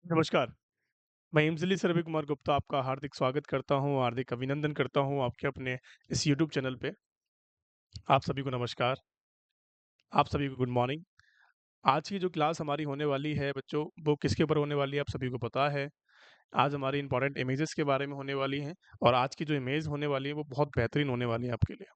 नमस्कार, मैं हिमज़िली से रवि कुमार गुप्ता आपका हार्दिक स्वागत करता हूँ, हार्दिक अभिनंदन करता हूँ आपके अपने इस यूट्यूब चैनल पे। आप सभी को नमस्कार, आप सभी को गुड मॉर्निंग। आज की जो क्लास हमारी होने वाली है बच्चों, वो किसके ऊपर होने वाली है आप सभी को पता है। आज हमारी इम्पोर्टेंट इमेजेस के बारे में होने वाली हैं और आज की जो इमेज होने वाली है वो बहुत बेहतरीन होने वाली है आपके लिए।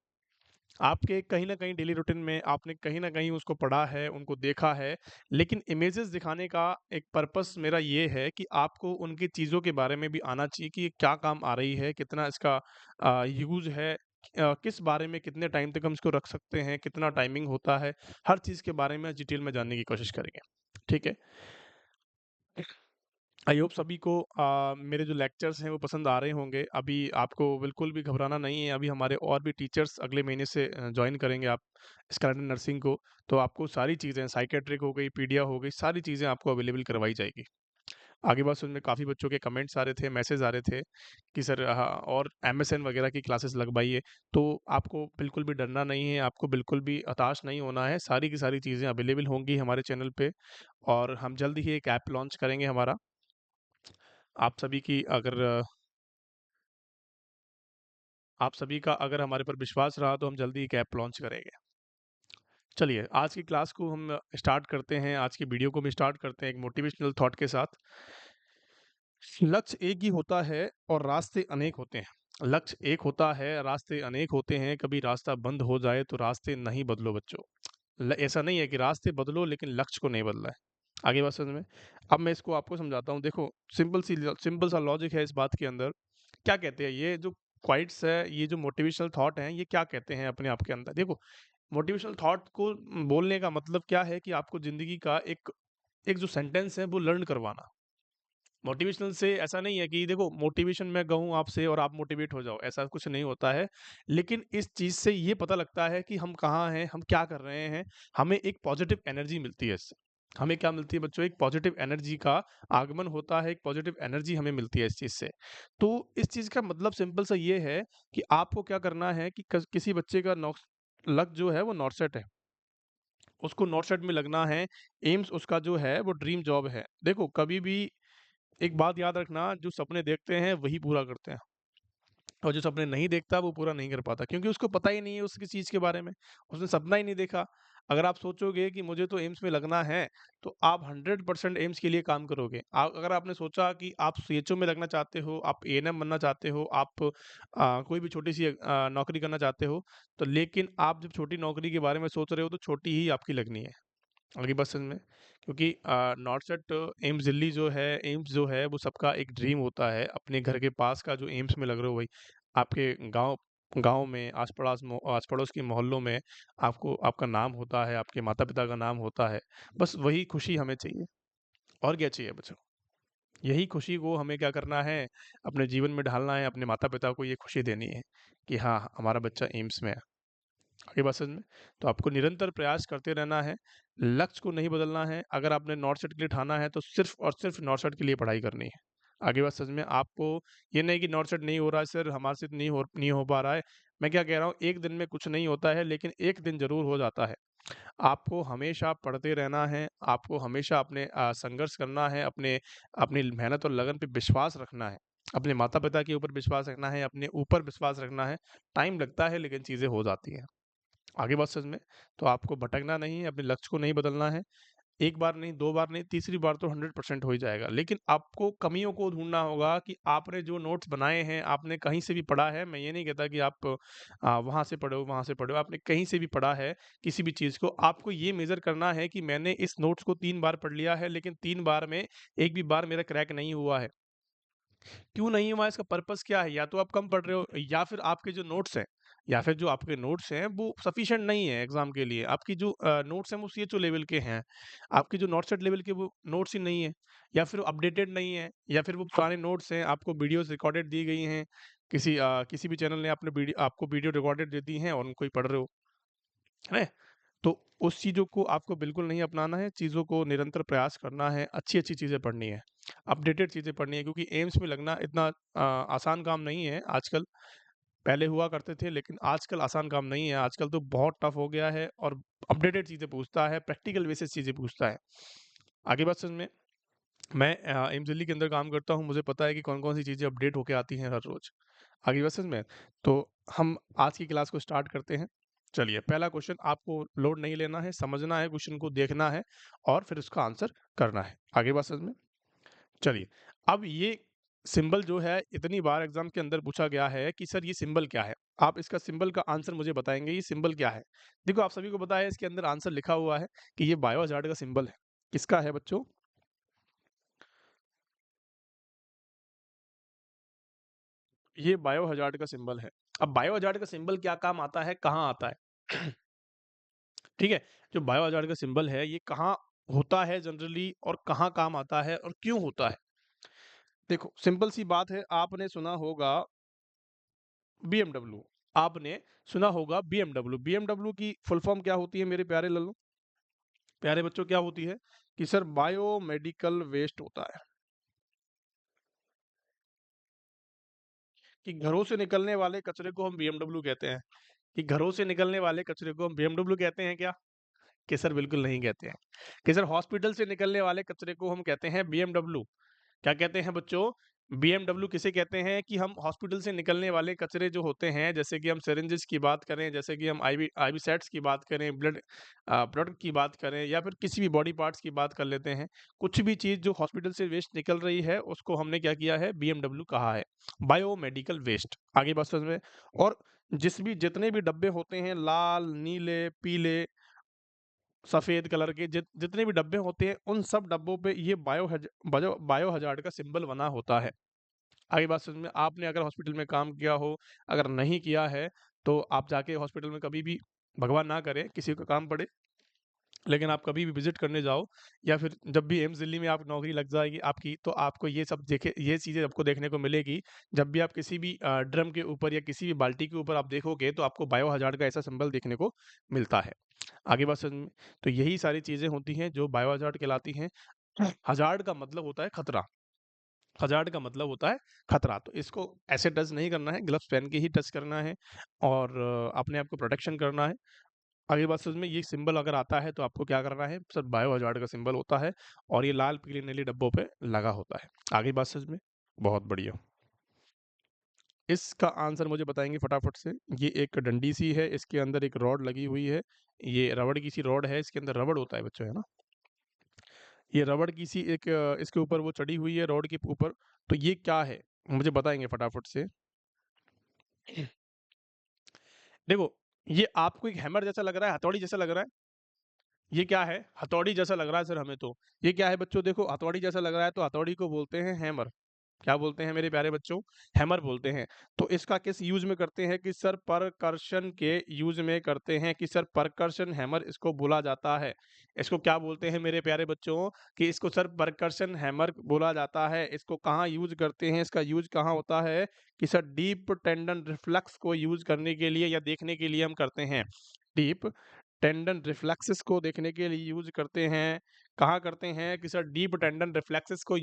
आपके कहीं न कहीं डेली रूटीन में आपने कहीं न कहीं उसको पढ़ा है, उनको देखा है, लेकिन इमेजेस दिखाने का एक पर्पस मेरा ये है कि आपको उनकी चीज़ों के बारे में भी आना चाहिए कि ये क्या काम आ रही है, कितना इसका यूज़ है, किस बारे में कितने टाइम तक हम इसको रख सकते हैं, कितना टाइमिंग होता है, हर चीज़ के बारे में डिटेल में जानने की कोशिश करेंगे। ठीक है? आई होप सभी को मेरे जो लेक्चर्स हैं वो पसंद आ रहे होंगे। अभी आपको बिल्कुल भी घबराना नहीं है, अभी हमारे और भी टीचर्स अगले महीने से जॉइन करेंगे आप स्केलेटन नर्सिंग को। तो आपको सारी चीज़ें साइकियाट्रिक हो गई, पीडिया हो गई, सारी चीज़ें आपको अवेलेबल करवाई जाएगी। आगे बात सुनने काफ़ी बच्चों के कमेंट्स आ रहे थे, मैसेज आ रहे थे कि सर और एमएसएन वगैरह की क्लासेस लगवाइए। तो आपको बिल्कुल भी डरना नहीं है, आपको बिल्कुल भी हताश नहीं होना है, सारी की सारी चीज़ें अवेलेबल होंगी हमारे चैनल पे और हम जल्द ही एक ऐप लॉन्च करेंगे हमारा। आप सभी की अगर आप सभी का अगर हमारे पर विश्वास रहा तो हम जल्दी एक ऐप लॉन्च करेंगे। चलिए आज की क्लास को हम स्टार्ट करते हैं, आज की वीडियो को भी स्टार्ट करते हैं एक मोटिवेशनल थॉट के साथ। लक्ष्य एक ही होता है और रास्ते अनेक होते हैं। लक्ष्य एक होता है, रास्ते अनेक होते हैं, कभी रास्ता बंद हो जाए तो रास्ते नहीं बदलो बच्चों। ऐसा नहीं है कि रास्ते बदलो लेकिन लक्ष्य को नहीं बदला है। आगे बात समझ में? अब मैं इसको आपको समझाता हूँ। देखो सिंपल सा लॉजिक है इस बात के अंदर। क्या कहते हैं ये जो क्वाइट्स है, ये जो मोटिवेशनल थॉट हैं, ये क्या कहते हैं अपने आप के अंदर? देखो, मोटिवेशनल थॉट को बोलने का मतलब क्या है कि आपको ज़िंदगी का एक एक जो सेंटेंस है वो लर्न करवाना। मोटिवेशनल से ऐसा नहीं है कि देखो मोटिवेशन मैं कहूँ आपसे और आप मोटिवेट हो जाओ, ऐसा कुछ नहीं होता है। लेकिन इस चीज़ से ये पता लगता है कि हम कहाँ हैं, हम क्या कर रहे हैं, हमें एक पॉजिटिव एनर्जी मिलती है इससे। हमें क्या मिलती है बच्चों? एक पॉजिटिव एनर्जी का आगमन होता है, एक पॉजिटिव एनर्जी हमें मिलती है इस चीज़ से। तो इस चीज़ का मतलब सिंपल सा ये है कि आपको क्या करना है कि किसी बच्चे का लक जो है वो नॉर्थ सेट है। उसको नॉर्थ साइड में लगना है, एम्स उसका जो है वो ड्रीम जॉब है। देखो कभी भी एक बात याद रखना, जो सपने देखते हैं वही पूरा करते हैं और जो सपने नहीं देखता वो पूरा नहीं कर पाता क्योंकि उसको पता ही नहीं है उसकी चीज़ के बारे में, उसने सपना ही नहीं देखा। अगर आप सोचोगे कि मुझे तो एम्स में लगना है, तो आप 100% एम्स के लिए काम करोगे। अगर आपने सोचा कि आप सीएचओ में लगना चाहते हो, आप एएनएम बनना चाहते हो, आप कोई भी छोटी-सी नौकरी करना चाहते हो, तो लेकिन आप जब छोटी नौकरी के बारे में सोच रहे हो तो छोटी ही आपकी लगनी है। आगे बात समझ में? क्योंकि नॉर्थ-सेट एम्स दिल्ली जो है, एम्स जो है वो सबका एक ड्रीम होता है। अपने घर के पास का जो एम्स में लग रहे हो भाई, आपके गाँव गाँव में आस-पड़ोस के मोहल्लों में आपको आपका नाम होता है, आपके माता-पिता का नाम होता है। बस वही खुशी हमें चाहिए। और क्या चाहिए बच्चों? यही खुशी को हमें क्या करना है, अपने जीवन में ढालना है, अपने माता-पिता को ये खुशी देनी है कि हाँ, हमारा बच्चा एम्स में है। आपकी बात समझ में? तो आपको निरंतर प्रयास करते रहना है, लक्ष्य को नहीं बदलना है। अगर आपने नॉर्थ सेट के लिए ठाना है तो सिर्फ़ और सिर्फ़ नॉर्थ सेट के लिए पढ़ाई करनी है। आगे बात समझ में? आपको ये नहीं कि नॉर्थ सेट नहीं हो रहा है सर, हमारे से तो नहीं हो पा रहा है। मैं क्या कह रहा हूँ, एक दिन में कुछ नहीं होता है लेकिन एक दिन ज़रूर हो जाता है। आपको हमेशा पढ़ते रहना है, आपको हमेशा अपने संघर्ष करना है, अपने अपनी मेहनत और लगन पे विश्वास रखना है। अपने माता-पिता के ऊपर विश्वास रखना है, अपने ऊपर विश्वास रखना है। टाइम लगता है लेकिन चीज़ें हो जाती हैं। आगे बात समझ में? तो आपको भटकना नहीं है, अपने लक्ष्य को नहीं बदलना है। 1 बार नहीं, 2 बार नहीं, तीसरी बार तो 100% हो ही जाएगा। लेकिन आपको कमियों को ढूँढना होगा कि आपने जो नोट्स बनाए हैं, आपने कहीं से भी पढ़ा है। मैं ये नहीं कहता कि आप वहाँ से पढ़े हो, वहाँ से पढ़े हो। आपने कहीं से भी पढ़ा है, किसी भी चीज़ को, आपको ये मेज़र करना है कि मैंने इस नोट्स को 3 बार पढ़ लिया है, लेकिन 3 बार में एक भी बार मेरा क्रैक नहीं हुआ है। क्यों नहीं हुआ, इसका पर्पस क्या है? या तो आप कम पढ़ रहे हो या फिर आपके जो नोट्स हैं या फिर जो आपके नोट्स हैं वो सफिशिएंट नहीं है एग्जाम के लिए। आपकी जो नोट्स हैं वो सीएचओ लेवल के हैं। आपके जो नॉट सेट लेवल के वो नोट्स ही नहीं है, या फिर अपडेटेड नहीं है, या फिर वो पुराने नोट्स हैं, आपको वीडियोस रिकॉर्डेड दी गई हैं। किसी भी चैनल ने आपको वीडियो रिकॉर्डेड दे दी हैं और उनको ही पढ़ रहे हो, है? तो उस चीज़ों को आपको बिल्कुल नहीं अपनाना है, चीज़ों को निरंतर प्रयास करना है, अच्छी-अच्छी चीज़ें पढ़नी है, अपडेटेड चीज़ें पढ़नी है क्योंकि एम्स में लगना इतना आसान काम नहीं है आजकल। पहले हुआ करते थे लेकिन आजकल आसान काम नहीं है, आजकल तो बहुत टफ हो गया है और अपडेटेड चीज़ें पूछता है, प्रैक्टिकल बेसिस चीज़ें पूछता है। आगे बात समझ में? मैं एम्स दिल्ली के अंदर काम करता हूँ, मुझे पता है कि कौन-कौन सी चीज़ें अपडेट होके आती हैं हर रोज़। आगे बात समझ में? तो हम आज की क्लास को स्टार्ट करते हैं। चलिए, पहला क्वेश्चन आपको लोड नहीं लेना है, समझना है, क्वेश्चन को देखना है और फिर उसका आंसर करना है। आगे बात समझ में? चलिए, अब ये सिंबल जो है इतनी बार एग्ज़ाम के अंदर पूछा गया है कि सर ये सिंबल क्या है? आप इसका सिंबल का आंसर मुझे बताएँगे, ये सिंबल क्या है? देखो, आप सभी को पता है इसके अंदर आंसर लिखा हुआ है कि ये बायो हज़ार्ड का सिंबल है। किसका है बच्चों? ये बायो हज़ार्ड का सिंबल है। अब बायो हज़ार्ड का सिंबल क्या काम आता है, कहाँ आता है? ठीक है? जो बायो हज़ार्ड का सिंबल है, ये कहाँ होता है जनरली और कहाँ काम आता है और क्यों होता है? देखो, सिंपल सी बात है, आपने सुना होगा बीएमडब्ल्यू। आपने सुना होगा बीएमडब्ल्यू। बीएमडब्ल्यू की फुल फॉर्म क्या होती है मेरे प्यारे लल्लू? प्यारे बच्चों क्या होती है? कि सर बायोमेडिकल वेस्ट होता है। कि घरों से निकलने वाले कचरे को हम बीएमडब्ल्यू कहते हैं। कि घरों से निकलने वाले कचरे को हम बीएमडब्ल्यू कहते हैं क्या? कि सर बिल्कुल नहीं कहते हैं। कि सर हॉस्पिटल से निकलने वाले कचरे को हम कहते हैं बीएमडब्ल्यू। क्या कहते हैं बच्चों? बीएमडब्ल्यू किसे कहते हैं कि हम हॉस्पिटल से निकलने वाले कचरे जो होते हैं, जैसे कि हम सिरिंजेस की बात करें, जैसे कि हम आईवी आईवी सेट्स की बात करें, ब्लड की बात करें या फिर किसी भी बॉडी पार्ट्स की बात कर लेते हैं। कुछ भी चीज़ जो हॉस्पिटल से वेस्ट निकल रही है, उसको हमने क्या किया है? बीएमडब्ल्यू कहा है। Biomedical waste. आगे बात समझ में? और जितने भी डब्बे होते हैं लाल, नीले, पीले, सफ़ेद कलर के जितने भी डब्बे होते हैं, उन सब डब्बों पे ये बायो हज़ार्ड का सिंबल बना होता है। आगे बात समझ में? आपने अगर हॉस्पिटल में काम किया हो, अगर नहीं किया है, तो आप जाके हॉस्पिटल में कभी भी भगवान ना करे किसी का काम पड़े, लेकिन आप कभी भी विज़िट करने जाओ या फिर जब भी एम्स दिल्ली में आप नौकरी लग जाएगी आपकी, तो आपको ये चीज़ें आपको देखने को मिलेगी। जब भी आप किसी भी ड्रम के ऊपर या किसी भी बाल्टी के ऊपर आप देखोगे, तो आपको बायो हज़ार्ड का ऐसा सिंबल देखने को मिलता है। आगे बात समझ में? तो यही सारी चीज़ें होती हैं जो बायो हज़ार्ड कहलाती हैं। हज़ार्ड का मतलब होता है खतरा। हज़ार्ड का मतलब होता है खतरा। तो इसको ऐसे टच नहीं करना है, ग्लव्स पहन के ही टच करना है और अपने आप को प्रोटेक्शन करना है। आगे बात समझ में? ये सिंबल अगर आता है तो आपको क्या करना है? सर बायो हज़ार्ड का सिंबल होता है और ये लाल, पीली, नीली डब्बों पे लगा होता है। आगे बात समझ में? बहुत बढ़िया। इसका आंसर मुझे बताएँगे फटाफट से। ये एक डंडी सी है, इसके अंदर एक रॉड लगी हुई है। ये रबड़ की सी रॉड है, इसके अंदर रबड़ होता है बच्चों, है ना? ये रबड़ की सी एक इसके ऊपर वो चढ़ी हुई है रॉड के ऊपर। तो ये क्या है? मुझे बताएँगे फटाफट से। देखो, ये आपको एक हैमर जैसा लग रहा है, हथौड़ी जैसा लग रहा है? ये क्या है? हथौड़ी जैसा लग रहा है सर हमें तो। ये क्या है बच्चों? देखो, हथौड़ी जैसा लग रहा है तो हथौड़ी को बोलते हैं हैमर। क्या बोलते हैं मेरे प्यारे बच्चों? हैमर बोलते हैं। तो इसका किस यूज़ में करते हैं कि सर परकर्शन के यूज़ में करते हैं कि सर परकर्शन हैमर इसको बोला जाता है। इसको क्या बोलते हैं मेरे प्यारे बच्चों? कि इसको सर परकर्शन हैमर बोला जाता है। इसको कहाँ यूज़ करते हैं? इसका यूज़ कहाँ होता है? कि सर डीप टेंडन रिफ्लेक्स को यूज़ करने के लिए या देखने के लिए हम करते हैं। डीप टेंडन रिफ्लेक्सेस को देखने के लिए यूज़ करते हैं। कहाँ करते हैं कि सर डीप टेंडन रिफ्लेक्सेस को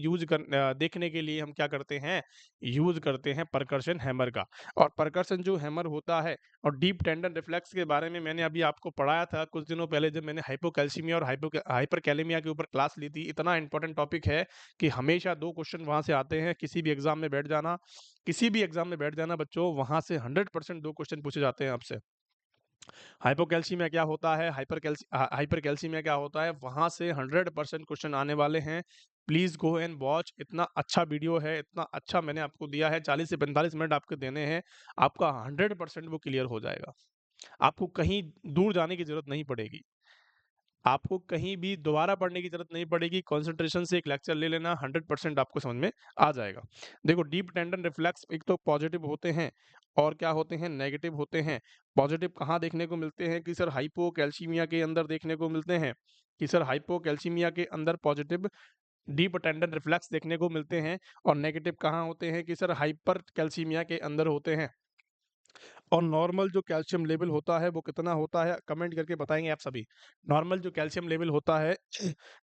देखने के लिए हम क्या करते हैं? यूज़ करते हैं परकर्शन हैमर का। और परकर्शन जो हैमर होता है और डीप टेंडन रिफ्लेक्स के बारे में मैंने अभी आपको पढ़ाया था कुछ दिनों पहले जब मैंने हाइपोकैल्सीमिया और हाइपरकैलेमिया के ऊपर क्लास ली थी। इतना इंपॉर्टेंट टॉपिक है कि हमेशा 2 क्वेश्चन वहाँ से आते हैं। किसी भी एग्ज़ाम में बैठ जाना बच्चों, वहाँ से 100% 2 क्वेश्चन पूछे जाते हैं आपसे। हाइपोकैल्सीमिया क्या होता है? हाइपरकैल्सीमिया क्या होता है? वहाँ से 100% क्वेश्चन आने वाले हैं। Please go and watch. इतना अच्छा वीडियो है, इतना अच्छा मैंने आपको दिया है, 40 से 45 मिनट आपको देने हैं। आपका 100% वो क्लियर हो जाएगा। आपको कहीं दूर जाने की ज़रूरत नहीं पड़ेगी। आपको कहीं भी दोबारा पढ़ने की ज़रूरत नहीं पड़ेगी, कंसंट्रेशन से एक लेक्चर ले लेना 100% आपको समझ में आ जाएगा। देखो, डीप टेंडन रिफ्लेक्स एक तो पॉजिटिव होते हैं और क्या होते हैं? नेगेटिव होते हैं। पॉजिटिव कहाँ देखने को मिलते हैं? कि सर हाइपोकैल्सीमिया के अंदर देखने को मिलते हैं। कि सर हाइपोकैल्सीमिया के अंदर पॉजिटिव डीप टेंडन रिफ्लेक्स देखने को मिलते हैं और नेगेटिव कहाँ होते हैं? कि सर हाइपरकैल्सीमिया के अंदर होते हैं। और नॉर्मल जो कैल्शियम लेवल होता है वो कितना होता है? कमेंट करके बताएँगे आप सभी। नॉर्मल जो कैल्शियम लेवल होता है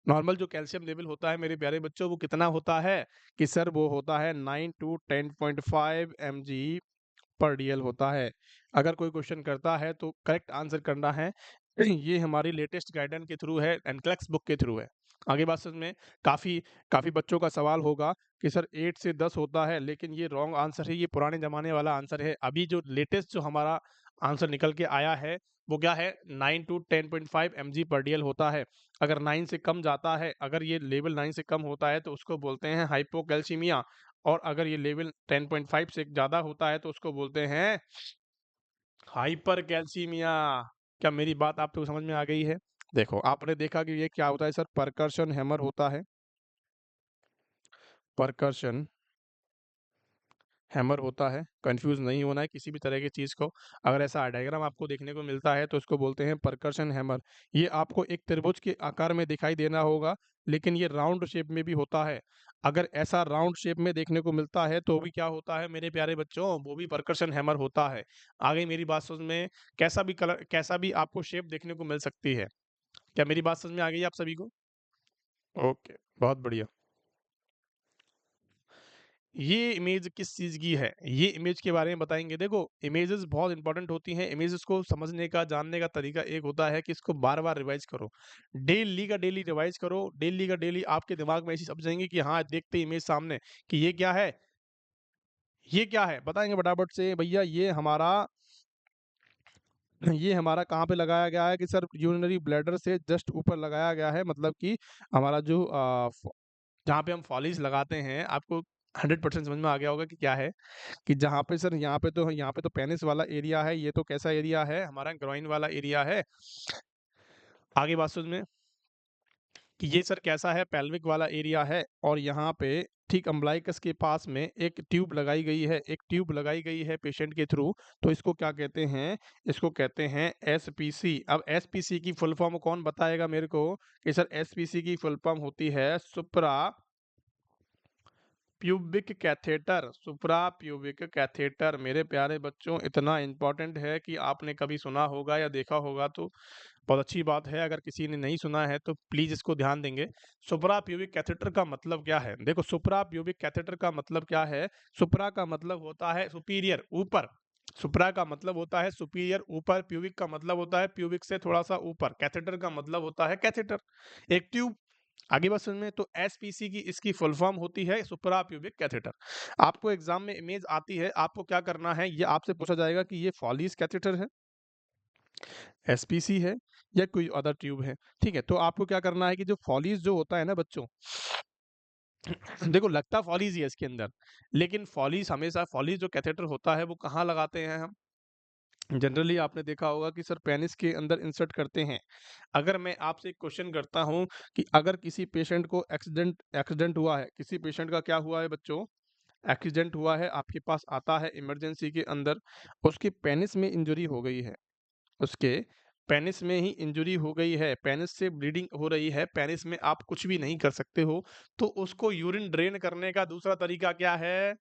नॉर्मल जो कैल्शियम लेवल होता है मेरे प्यारे बच्चों वो कितना होता है? कि सर वो होता है 9 टू 10.5 mg पर डीएल होता है। अगर कोई क्वेश्चन करता है तो करेक्ट आंसर करना है। ये हमारी लेटेस्ट गाइडेंस के थ्रू है, एनक्लेक्स बुक के थ्रू है। आगे बात समझ में? काफ़ी काफ़ी बच्चों का सवाल होगा कि सर 8 से 10 होता है, लेकिन ये रॉन्ग आंसर है, ये पुराने ज़माने वाला आंसर है। अभी जो लेटेस्ट जो हमारा आंसर निकल के आया है, वो क्या है 9 टू 10.5 एमजी पर डीएल होता है। अगर 9 से कम जाता है, अगर ये लेवल 9 से कम होता है तो उसको बोलते हैं हाइपोकैल्सीमिया, और अगर ये लेवल 10.5 से ज़्यादा होता है तो उसको बोलते हैं हाइपरकैल्सीमिया। क्या मेरी बात आपको समझ में आ गई है? देखो, आपने देखा कि ये क्या होता है सर, परकर्शन हैमर होता है। परकर्शन हैमर होता है, कंफ्यूज नहीं होना है किसी भी तरह की चीज़ को। अगर ऐसा डायग्राम आपको देखने को मिलता है तो इसको बोलते हैं परकर्शन हैमर। ये आपको एक त्रिभुज के आकार में दिखाई देना होगा, लेकिन ये राउंड शेप में भी होता है। अगर ऐसा राउंड शेप में देखने को मिलता है तो भी क्या होता है मेरे प्यारे बच्चों, वो भी परकर्शन हैमर होता है। आगे मेरी बात समझ में, कैसा भी आपको शेप देखने को मिल सकती है। क्या मेरी बात समझ में आ गई आप सभी को? ओके, बहुत बढ़िया। ये इमेज किस चीज़ की है? ये इमेज के बारे में बताएँगे। देखो, इमेजेस बहुत इंपॉर्टेंट होती हैं। इमेजेस को समझने का, जानने का तरीका एक होता है कि इसको बार-बार रिवाइज़ करो। डेली का डेली रिवाइज़ करो, डेली का डेली आपके दिमाग में ऐसी सब जाएँगी कि हाँ, देखते ही इमेज सामने कि ये क्या है? ये क्या है? बताएँगे फटाफट से, भैया ये हमारा कहाँ पे लगाया गया है कि सर यूरिनरी ब्लैडर से जस्ट ऊपर लगाया गया है, मतलब कि हमारा जो जहाँ पे हम फॉलिज लगाते हैं, आपको 100% समझ में आ गया होगा कि क्या है, कि जहाँ पे सर यहाँ पे तो पेनिस वाला एरिया है, ये तो कैसा एरिया है, हमारा ग्रॉइन वाला एरिया है। आगे बात समझ में, कि ये सर कैसा है, पेल्विक वाला एरिया है, और यहाँ पे ठीक अम्बलाइकस के पास में एक ट्यूब लगाई गई है पेशेंट के थ्रू। तो इसको क्या कहते हैं? इसको कहते हैं एसपीसी। अब एसपीसी की फुल फॉर्म कौन बताएगा मेरे को? कि सर एसपीसी की फुल फॉर्म होती है सुप्रा प्यूबिक कैथेटर। सुप्रा प्यूबिक कैथेटर मेरे प्यारे बच्चों, इतना इंपॉर्टेंट है कि आपने कभी सुना होगा या देखा होगा तो बहुत अच्छी बात है। अगर किसी ने नहीं सुना है तो प्लीज इसको ध्यान देंगे। सुप्रा प्यूबिक कैथेटर का मतलब क्या है? देखो, सुप्रा प्यूबिक कैथेटर का मतलब क्या है? सुप्रा का मतलब होता है सुपीरियर, ऊपर। सुप्रा का मतलब होता है सुपीरियर, ऊपर। प्यूबिक का मतलब होता है प्यूबिक से थोड़ा सा ऊपर। कैथेटर का मतलब होता है कैथेटर, एक ट्यूब। आगे बात समझ में, तो एसपीसी की इसकी फुल फॉर्म होती है सुपरा प्यूबिक कैथेटर। आपको एग्जाम में इमेज आती है, आपको क्या करना है, ये आपसे पूछा जाएगा कि ये फॉलीज कैथेटर है, एसपीसी है, या कोई अदर ट्यूब है। ठीक है, तो आपको क्या करना है कि जो फॉलीज जो होता है ना बच्चों, देखो लगता फॉलीज ही है इसके अंदर, लेकिन फॉलीज जो कैथेटर होता है वो कहाँ लगाते हैं हम? जनरली आपने देखा होगा कि सर पेनिस के अंदर इंसर्ट करते हैं। अगर मैं आपसे एक क्वेश्चन करता हूं कि अगर किसी पेशेंट को एक्सीडेंट एक्सीडेंट हुआ है, किसी पेशेंट का क्या हुआ है बच्चों, एक्सीडेंट हुआ है, आपके पास आता है इमरजेंसी के अंदर, उसके पेनिस में इंजरी हो गई है, उसके पेनिस में ही इंजरी हो गई है, पेनिस से ब्लीडिंग हो रही है, पेनिस में आप कुछ भी नहीं कर सकते हो, तो उसको यूरिन ड्रेन करने का दूसरा तरीका क्या है?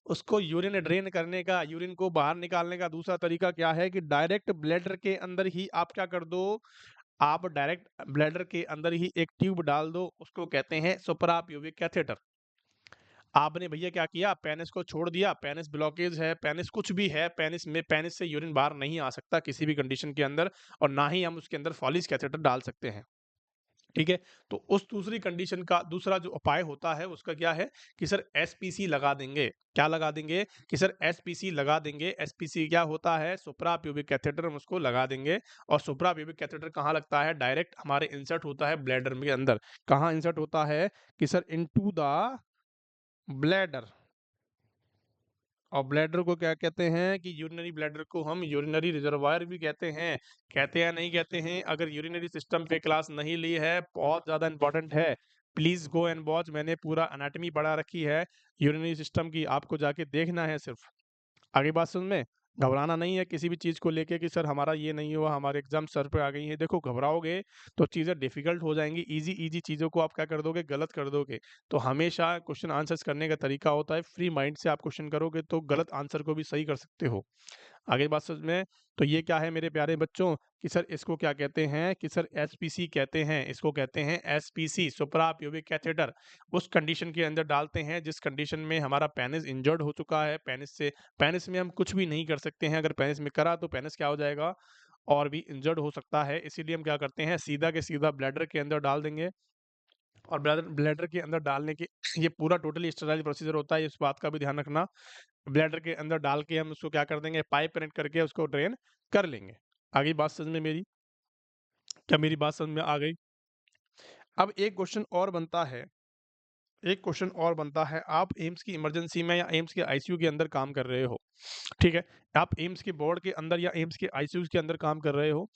उसको यूरिन ड्रेन करने का, यूरिन को बाहर निकालने का दूसरा तरीका क्या है? कि डायरेक्ट ब्लैडर के अंदर ही आप क्या कर दो, आप डायरेक्ट ब्लैडर के अंदर ही एक ट्यूब डाल दो, उसको कहते हैं सुप्राप्यूबिक कैथेटर। आपने भैया क्या किया, पेनिस को छोड़ दिया, पेनिस ब्लॉकेज है, पेनिस कुछ भी है, पेनिस से यूरिन बाहर नहीं आ सकता किसी भी कंडीशन के अंदर, और ना ही हम उसके अंदर फॉलिज कैथेटर डाल सकते हैं। ठीक है, तो उस दूसरी कंडीशन का दूसरा जो उपाय होता है उसका क्या है कि सर एसपीसी लगा देंगे। क्या लगा देंगे? कि सर एसपीसी लगा देंगे। एसपीसी क्या होता है? सुप्रा प्यूबिक कैथेटर, हम उसको लगा देंगे। और सुप्रा प्यूबिक कैथेटर कहाँ लगता है? डायरेक्ट हमारे इंसर्ट होता है ब्लैडर के अंदर। कहाँ इंसर्ट होता है? कि सर इनटू द ब्लैडर। और ब्लैडर को क्या कहते हैं? कि यूरिनरी ब्लैडर को हम यूरिनरी रिजर्वायर भी कहते हैं। कहते हैं नहीं कहते हैं? अगर यूरिनरी सिस्टम पे क्लास नहीं ली है, बहुत ज़्यादा इंपॉर्टेंट है, प्लीज़ गो एंड वॉच। मैंने पूरा एनाटॉमी पढ़ा रखी है यूरिनरी सिस्टम की, आपको जाके देखना है सिर्फ। आगे बात सुन में, घबराना नहीं है किसी भी चीज़ को लेके कि सर हमारा ये नहीं हुआ, हमारे एग्जाम सर पे आ गई हैं। देखो, घबराओगे तो चीज़ें डिफिकल्ट हो जाएंगी, इजी इजी चीज़ों को आप क्या कर दोगे, गलत कर दोगे। तो हमेशा क्वेश्चन आंसर्स करने का तरीका होता है, फ्री माइंड से आप क्वेश्चन करोगे तो गलत आंसर को भी सही कर सकते हो। आगे बात समझ में, तो ये क्या है मेरे प्यारे बच्चों, कि सर इसको क्या कहते हैं? कि सर एसपीसी कहते हैं, इसको कहते हैं एसपीसी, सुप्रा प्यूबिक कैथेटर। उस कंडीशन के अंदर डालते हैं जिस कंडीशन में हमारा पेनिस इंजर्ड हो चुका है, पेनिस में हम कुछ भी नहीं कर सकते हैं। अगर पेनिस में करा तो पेनिस क्या हो जाएगा, और भी इंजर्ड हो सकता है। इसीलिए हम क्या करते हैं, सीधा के सीधा ब्लैडर के अंदर डाल देंगे। और ब्लैडर ब्लैडर के अंदर डालने के ये पूरा टोटली स्टेराइल प्रोसीजर होता है, इस बात का भी ध्यान रखना। ब्लैडर के अंदर डाल के हम उसको क्या कर देंगे, पाइप कनेक्ट करके उसको ड्रेन कर लेंगे। आगे बात समझ में मेरी? क्या मेरी बात समझ में आ गई? अब एक क्वेश्चन और बनता है, एक क्वेश्चन और बनता है, आप एम्स की इमरजेंसी में या एम्स के आईसीयू के अंदर काम कर रहे हो, ठीक है? आप एम्स के बोर्ड के अंदर या एम्स के आईसीयू के अंदर काम कर रहे हो।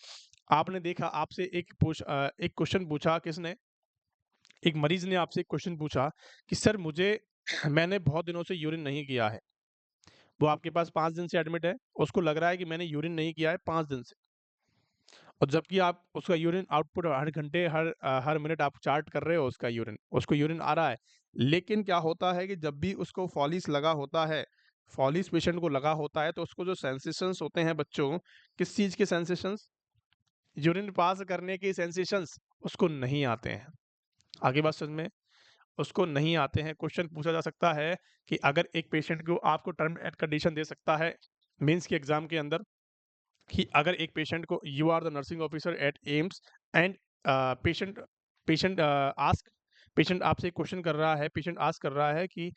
आपने देखा आपसे एक क्वेश्चन पूछा किसने? एक मरीज़ ने आपसे एक क्वेश्चन पूछा कि सर मुझे मैंने बहुत दिनों से यूरिन नहीं किया है। वो आपके पास 5 दिन से एडमिट है, उसको लग रहा है कि मैंने यूरिन नहीं किया है 5 दिन से। और जबकि आप उसका यूरिन आउटपुट हर घंटे हर मिनट आप चार्ट कर रहे हो उसका यूरिन, उसको यूरिन आ रहा है। लेकिन क्या होता है कि जब भी उसको फॉलिस लगा होता है, फॉलिस पेशेंट को लगा होता है तो उसको जो सेंसेशंस होते हैं बच्चों, किस चीज़ के सेंसेशंस? यूरिन पास करने के सेंसेशंस उसको नहीं आते हैं। आगे बात समझ में? उसको नहीं आते हैं। क्वेश्चन पूछा जा सकता है कि अगर एक पेशेंट को आपको टर्म एंड कंडीशन दे सकता है मेंस के एग्जाम के अंदर कि अगर एक पेशेंट को you are the nursing officer at AIIMS and patient patient ask patient आपसे क्वेश्चन कर रहा है, पेशेंट आस्क कर रहा है कि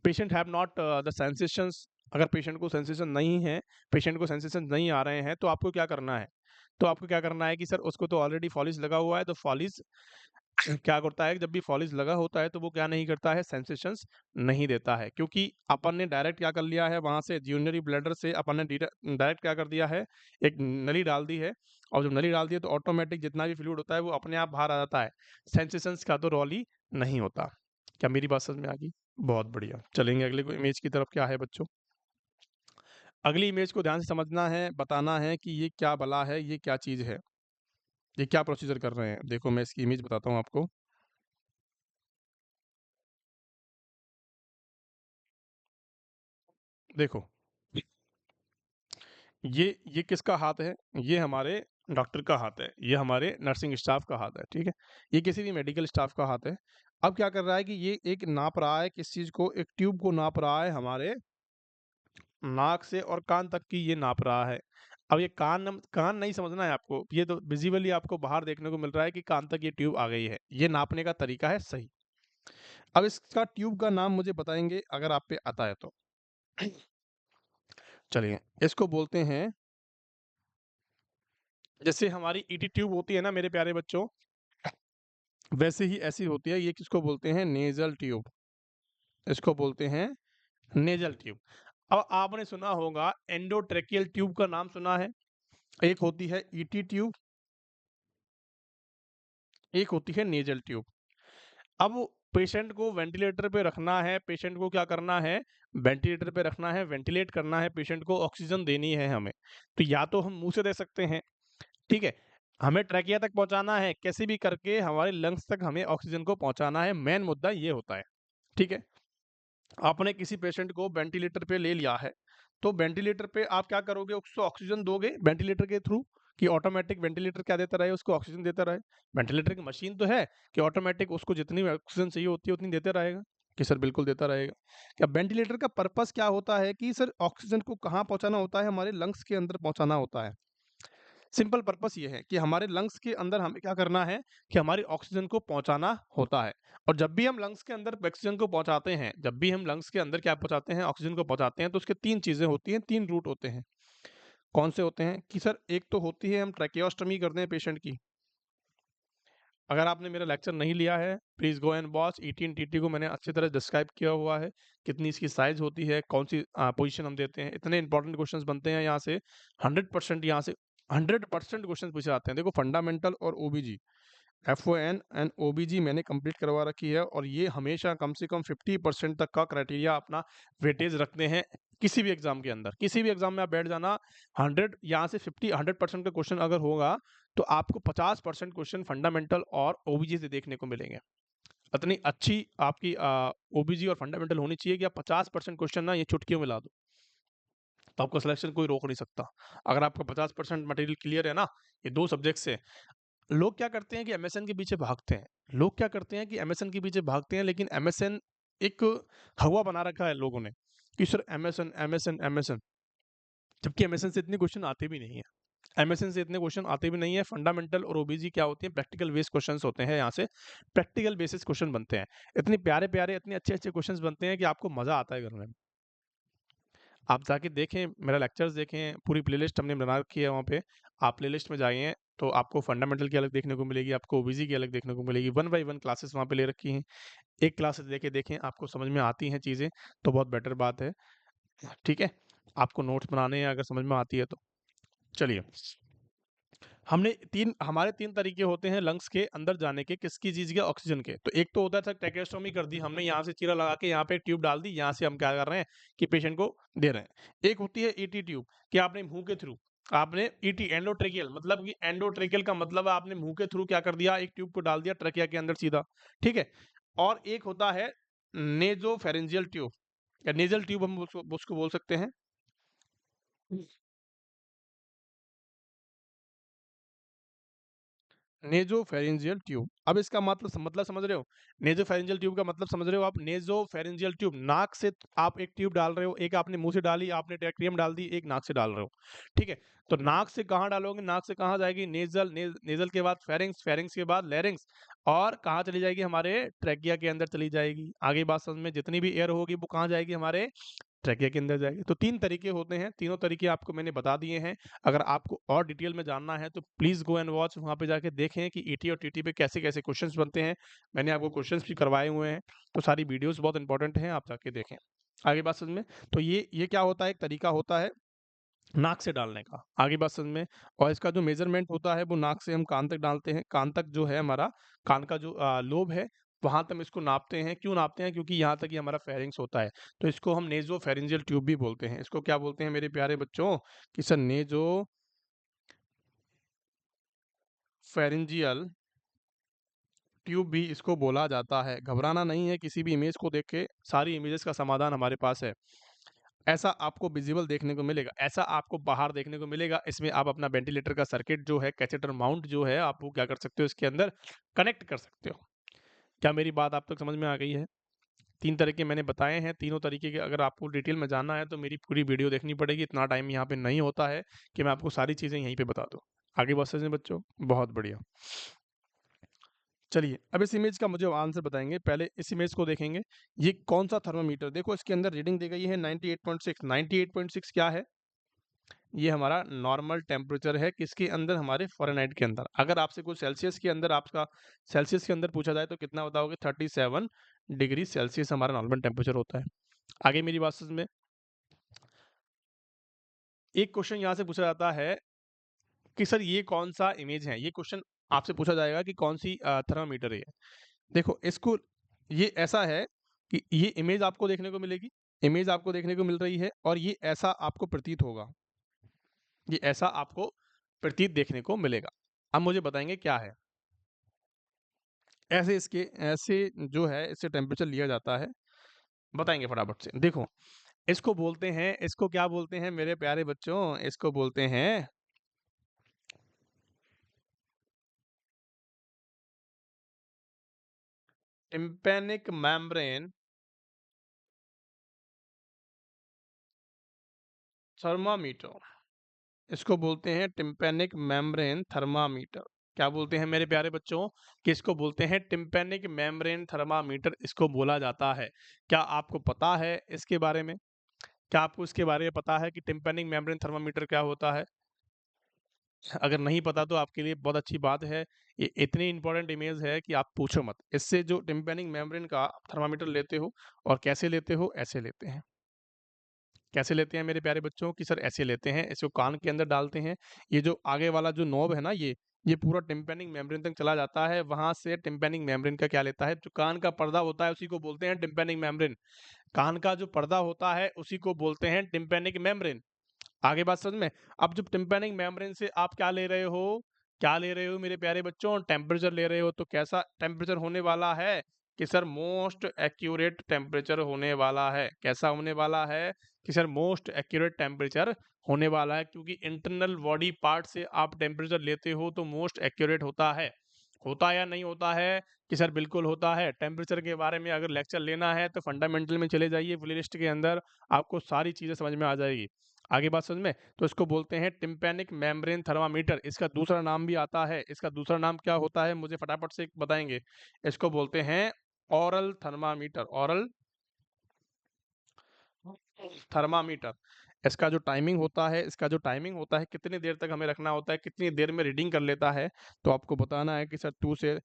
patient have not the sensations, अगर पेशेंट को सेंसेशन नहीं है, पेशेंट को सेंसेशन नहीं आ रहे हैं तो आपको क्या करना है? तो आपको क्या करना है कि सर उसको तो ऑलरेडी फॉलिस लगा हुआ है, तो फॉलिस क्या करता है कि जब भी फॉलिस लगा होता है तो वो क्या नहीं करता है, सेंसेशंस नहीं देता है, क्योंकि अपन ने डायरेक्ट क्या कर लिया है, वहां से यूरिनरी ब्लैडर से अपन ने डायरेक्ट क्या कर दिया है, एक नली डाल दी है। और जब नली डाल दी है तो ऑटोमेटिक जितना भी फ्लूइड होता है वो अपने आप बाहर आ जाता है, सेंसेशंस का तो रोल ही नहीं होता। क्या मेरी बात समझ में आ गई? बहुत बढ़िया। चलेंगे अगले को इमेज की तरफ। क्या है बच्चों? अगली इमेज को ध्यान से समझना है, बताना है कि ये क्या बला है, ये क्या चीज है, ये क्या प्रोसीजर कर रहे हैं। देखो मैं इसकी इमेज बताता हूँ आपको। देखो ये किसका हाथ है? ये हमारे डॉक्टर का हाथ है, ये हमारे नर्सिंग स्टाफ का हाथ है, ठीक है? ये किसी भी मेडिकल स्टाफ का हाथ है। अब क्या कर रहा है कि ये एक नाप रहा है किस चीज़ को, एक ट्यूब को नाप रहा है, हमारे नाक से और कान तक की ये नाप रहा है। अब ये कान नहीं समझना है आपको, ये तो विज़िबली आपको बाहर देखने को मिल रहा है कि कान तक ये ट्यूब आ गई है। ये नापने का तरीका है सही। अब इसका ट्यूब का नाम मुझे बताएँगे अगर आप पे आता है तो? चलिए, इसको बोलते हैं, जैसे हमारी ईटी ट्यूब होती है ना मेरे प्यारे बच्चों, वैसे ही ऐसी होती है। ये किसको बोलते हैं? Nasal tube. इसको बोलते हैं नेज़ल ट्यूब। अब आपने सुना होगा एंडोट्रैकियल ट्यूब का नाम सुना है। एक होती है ईटी ट्यूब, एक होती है नेज़ल ट्यूब। अब पेशेंट को वेंटिलेटर पे रखना है, पेशेंट को क्या करना है? वेंटिलेटर पे रखना है, वेंटिलेट करना है पेशेंट को, ऑक्सीजन देनी है हमें। तो या तो हम मुँह से दे सकते हैं, ठीक है? हमें ट्रैकिया तक पहुँचाना है, कैसे भी करके हमारे लंग्स तक हमें ऑक्सीजन को पहुँचाना है, मेन मुद्दा ये होता है, ठीक है? आपने किसी पेशेंट को वेंटिलेटर पे ले लिया है, तो वेंटिलेटर पे आप क्या करोगे? उसको ऑक्सीजन दोगे वेंटिलेटर के थ्रू, कि ऑटोमेटिक वेंटिलेटर क्या देता रहे? उसको ऑक्सीजन देता रहे। वेंटिलेटर की मशीन तो है कि ऑटोमेटिक उसको जितनी ऑक्सीजन चाहिए होती है उतनी देते रहेगा, कि सर बिल्कुल देता रहेगा। क्या वेंटिलेटर का पर्पस क्या होता है कि सर ऑक्सीजन को कहाँ पहुँचाना होता है? हमारे लंग्स के अंदर पहुँचाना होता है। सिंपल पर्पस ये है कि हमारे लंग्स के अंदर हमें क्या करना है कि हमारी ऑक्सीजन को पहुंचाना होता है। और जब भी हम लंग्स के अंदर ऑक्सीजन को पहुंचाते हैं, जब भी हम लंग्स के अंदर क्या पहुंचाते हैं, ऑक्सीजन को पहुंचाते हैं, तो उसके तीन चीजें होती हैं, तीन रूट होते हैं। कौन से होते हैं? कि सर एक तो होती है हम ट्रैकियोस्टमी करते हैं पेशेंट की। अगर आपने मेरा लेक्चर नहीं लिया है, please go and watch. ET and TT को मैंने अच्छी तरह डिस्क्राइब किया हुआ है, कितनी इसकी साइज होती है, कौन सी पोजीशन हम देते हैं। इतने इंपॉर्टेंट क्वेश्चंस बनते हैं यहाँ से, 100% यहाँ से 100% क्वेश्चन पूछे जाते हैं। देखो फंडामेंटल और ओबीजी, एफओएन एंड ओबीजी मैंने कंप्लीट करवा रखी है, और ये हमेशा कम से कम 50% तक का क्राइटेरिया अपना वेटेज रखते हैं किसी भी एग्जाम के अंदर। किसी भी एग्जाम में आप बैठ जाना, 100 यहाँ से 100% का क्वेश्चन अगर होगा तो आपको 50% क्वेश्चन फंडामेंटल और ओबीजी से देखने को मिलेंगे। इतनी अच्छी आपकी ओबीजी और फंडामेंटल होनी चाहिए कि आप 50% क्वेश्चन ना ये चुटकियों में ला दो, तो आपका सिलेक्शन कोई रोक नहीं सकता। अगर आपका 50% मटेरियल क्लियर है ना, ये दो सब्जेक्ट से, लोग क्या करते हैं कि एमएसएन के पीछे भागते हैं। लोग क्या करते हैं कि एमएसएन के पीछे भागते हैं, लेकिन एमएसएन एक हवा बना रखा है लोगों ने कि सर एमएसएन एमएसएन एमएसएन, जबकि एमएसएन से इतने क्वेश्चन आते भी नहीं है। एमएसएन से इतने क्वेश्चन आते भी नहीं है। फंडामेंटल और ओबीजी क्या होती है, प्रैक्टिकल बेस्ड क्वेश्चंस होते हैं, यहाँ से प्रैक्टिकल बेसिस क्वेश्चन बनते हैं। इतने प्यारे प्यारे, इतने अच्छे अच्छे क्वेश्चंस बनते हैं कि आपको मजा आता है करने में। आप जाके देखें, मेरा लेक्चर्स देखें, पूरी प्लेलिस्ट हमने बना रखी है वहाँ पे। आप प्लेलिस्ट में जाइए तो आपको फंडामेंटल की अलग देखने को मिलेगी, आपको ओबीजी की अलग देखने को मिलेगी। 1 बाय 1 क्लासेस वहाँ पे ले रखी हैं। एक क्लास लेके देखें, आपको समझ में आती हैं चीज़ें तो बहुत बेटर बात है। ठीक है? आपको नोट्स बनाने हैं अगर समझ में आती है तो। चलिए, हमारे 3 तरीके होते हैं लंग्स के अंदर जाने के, किसकी चीज़ के, ऑक्सीजन के। तो एक तो होता था ट्रैकेस्टोमी कर दी हमने, यहाँ से चीरा लगा के यहाँ पे ट्यूब डाल दी, यहाँ से हम क्या कर रहे हैं कि पेशेंट को दे रहे हैं। एक होती है ईटी ट्यूब, कि आपने मुँह के थ्रू, आपने ईटी एंडोट्रेकियल, मतलब कि एंडोट्रेकियल का मतलब है आपने मुँह के थ्रू क्या कर दिया, एक ट्यूब को डाल दिया ट्रकिया के अंदर सीधा, ठीक है? और एक होता है नेज़ोफेरेंजियल ट्यूब या नेज़ल ट्यूब, हम उसको उसको बोल सकते हैं। Nasopharyngeal tube. अब इसका मतलब समझ रहे हो? नेजोफेरेंजियल ट्यूब का मतलब समझ रहे हो आप? नेजोफेरेंजियल ट्यूब, नाक से आप एक ट्यूब डाल रहे हो, एक आपने मुंह से डाली, आपने ट्रैक्रियम डाल दी, एक नाक से डाल रहे हो, ठीक है? तो नाक से कहाँ डालोगे, नाक से कहाँ जाएगी, नेजल के बाद फेरिंग्स, फेरिंग्स के बाद लैरिंग्स, और कहाँ चली जाएगी, हमारे ट्रैकिया के अंदर चली जाएगी। आगे बात समझ में, जितनी भी एयर होगी वो कहाँ जाएगी, हमारे ट्रैकिया के अंदर जाएगी। तो 3 तरीके होते हैं, तीनों तरीके आपको मैंने बता दिए हैं। अगर आपको और डिटेल में जानना है तो प्लीज़ गो एंड वॉच, वहाँ पे जाके देखें कि ईटी और टीटी पे कैसे-कैसे क्वेश्चंस बनते हैं। मैंने आपको क्वेश्चंस भी करवाए हुए हैं, तो सारी वीडियोज़ बहुत इंपॉर्टेंट हैं, आप जाके देखें। आगे बात समझ में? तो ये क्या होता है, एक तरीका होता है नाक से डालने का। आगे बात समझ में? और इसका जो मेज़रमेंट होता है वो नाक से हम कान तक डालते हैं। कान तक जो है हमारा, कान का जो लोब है, वहाँ तक हम इसको नापते हैं। क्यों नापते हैं? क्योंकि यहाँ तक ही हमारा फेरिंग्स होता है। तो इसको हम नेज़ोफेरेंजियल ट्यूब भी बोलते हैं। इसको क्या बोलते हैं मेरे प्यारे बच्चों? कि सर नेज़ोफेरेंजियल ट्यूब भी इसको बोला जाता है। घबराना नहीं है किसी भी इमेज को देख के, सारी इमेजेस का समाधान हमारे पास है। ऐसा आपको विज़िबल देखने को मिलेगा, ऐसा आपको बाहर देखने को मिलेगा। इसमें आप अपना वेंटिलेटर का सर्किट जो है, कैथेटर माउंट जो है, आप वो क्या कर सकते हो, इसके अंदर कनेक्ट कर सकते हो। क्या मेरी बात आप तक समझ में आ गई है? 3 तरीके मैंने बताए हैं, तीनों तरीके के अगर आपको डिटेल में जानना है तो मेरी पूरी वीडियो देखनी पड़ेगी। इतना टाइम यहाँ पे नहीं होता है कि मैं आपको सारी चीज़ें यहीं पे बता दूँ। आगे बात समझे बच्चों? बहुत बढ़िया। चलिए, अब इस इमेज का मुझे आंसर बताएँगे। पहले इस इमेज को देखेंगे। ये कौन-सा थर्मामीटर, देखो इसके अंदर रीडिंग दी गई है 98.6। 98.6 क्या है? ये हमारा नॉर्मल टेम्परेचर है, किसके अंदर, हमारे फ़ारेनहाइट के अंदर। अगर आपसे कुछ सेल्सियस के अंदर, आपका सेल्सियस के अंदर पूछा जाए तो कितना बताओगे? 37 डिग्री सेल्सियस हमारा नॉर्मल टेम्परेचर होता है। आगे मेरी बात समझ में? एक क्वेश्चन यहाँ से पूछा जाता है कि सर ये कौन-सा इमेज है? ये क्वेश्चन आपसे पूछा जाएगा कि कौन-सी थर्मामीटर है ये? देखो इसको, ये ऐसा है कि ये इमेज आपको देखने को मिलेगी, इमेज आपको देखने को मिल रही है और ये ऐसा आपको प्रतीत होगा। ये ऐसा आपको प्रतीत देखने को मिलेगा। अब मुझे बताएँगे क्या है? ऐसे जो है इससे टेम्परेचर लिया जाता है, बताएँगे फटाफट से। देखो, इसको बोलते हैं, इसको क्या बोलते हैं मेरे प्यारे बच्चों? इसको बोलते हैं टिम्पैनिक मेम्ब्रेन थर्मामीटर। इसको बोलते हैं टिम्पैनिक मेम्ब्रेन थर्मामीटर। क्या बोलते हैं मेरे प्यारे बच्चों? कि इसको बोलते हैं टिम्पैनिक मेम्ब्रेन थर्मामीटर, इसको बोला जाता है। क्या आपको पता है इसके बारे में? क्या आपको इसके बारे में पता है कि टिम्पैनिक मेम्ब्रेन थर्मामीटर क्या होता है? अगर नहीं पता तो आपके लिए बहुत अच्छी बात है। ये इतनी इंपॉर्टेंट इमेज है कि आप पूछो मत। इससे जो टिम्पैनिक मेम्ब्रेन का थर्मामीटर लेते हो, और कैसे लेते हो? ऐसे लेते हैं। कैसे लेते हैं मेरे प्यारे बच्चों? कि सर ऐसे लेते हैं, इसको कान के अंदर डालते हैं। ये जो आगे वाला जो नॉब है ना, ये पूरा टिम्पैनिक मेम्ब्रेन तक चला जाता है। वहाँ से टिम्पैनिक मेम्ब्रेन का क्या लेता है, जो कान का पर्दा होता है उसी को बोलते हैं टिम्पैनिक मेम्ब्रेन। कान का जो पर्दा होता है उसी को बोलते हैं टिम्पैनिक मेम्ब्रेन। आगे बात समझ में? अब जब टिम्पैनिक मेम्ब्रेन से आप क्या ले रहे हो? क्या ले रहे हो मेरे प्यारे बच्चों? टेम्परेचर ले रहे हो। तो कैसा टेम्परेचर होने वाला है? कि सर मोस्ट एक्यूरेट टेम्परेचर होने वाला है। कैसा होने वाला है? कि सर मोस्ट एक्यूरेट टेम्परेचर होने वाला है, क्योंकि इंटरनल बॉडी पार्ट से आप टेम्परेचर लेते हो तो मोस्ट एक्यूरेट होता है। होता या नहीं होता है? कि सर बिल्कुल होता है। टेम्परेचर के बारे में अगर लेक्चर लेना है तो फंडामेंटल में चले जाइए प्लेलिस्ट के अंदर, आपको सारी चीज़ें समझ में आ जाएगी। आगे बात समझ में? तो इसको बोलते हैं टिम्पैनिक मेम्ब्रेन थर्मामीटर। इसका दूसरा नाम भी आता है। इसका दूसरा नाम क्या होता है मुझे फटाफट से बताएंगे। इसको बोलते हैं ऑरल थर्मामीटर। ऑरल थर्मामीटर। इसका जो टाइमिंग होता है कितनी देर तक हमें रखना होता है, कितनी देर में रीडिंग कर लेता है, तो आपको बताना है कि सर 2 से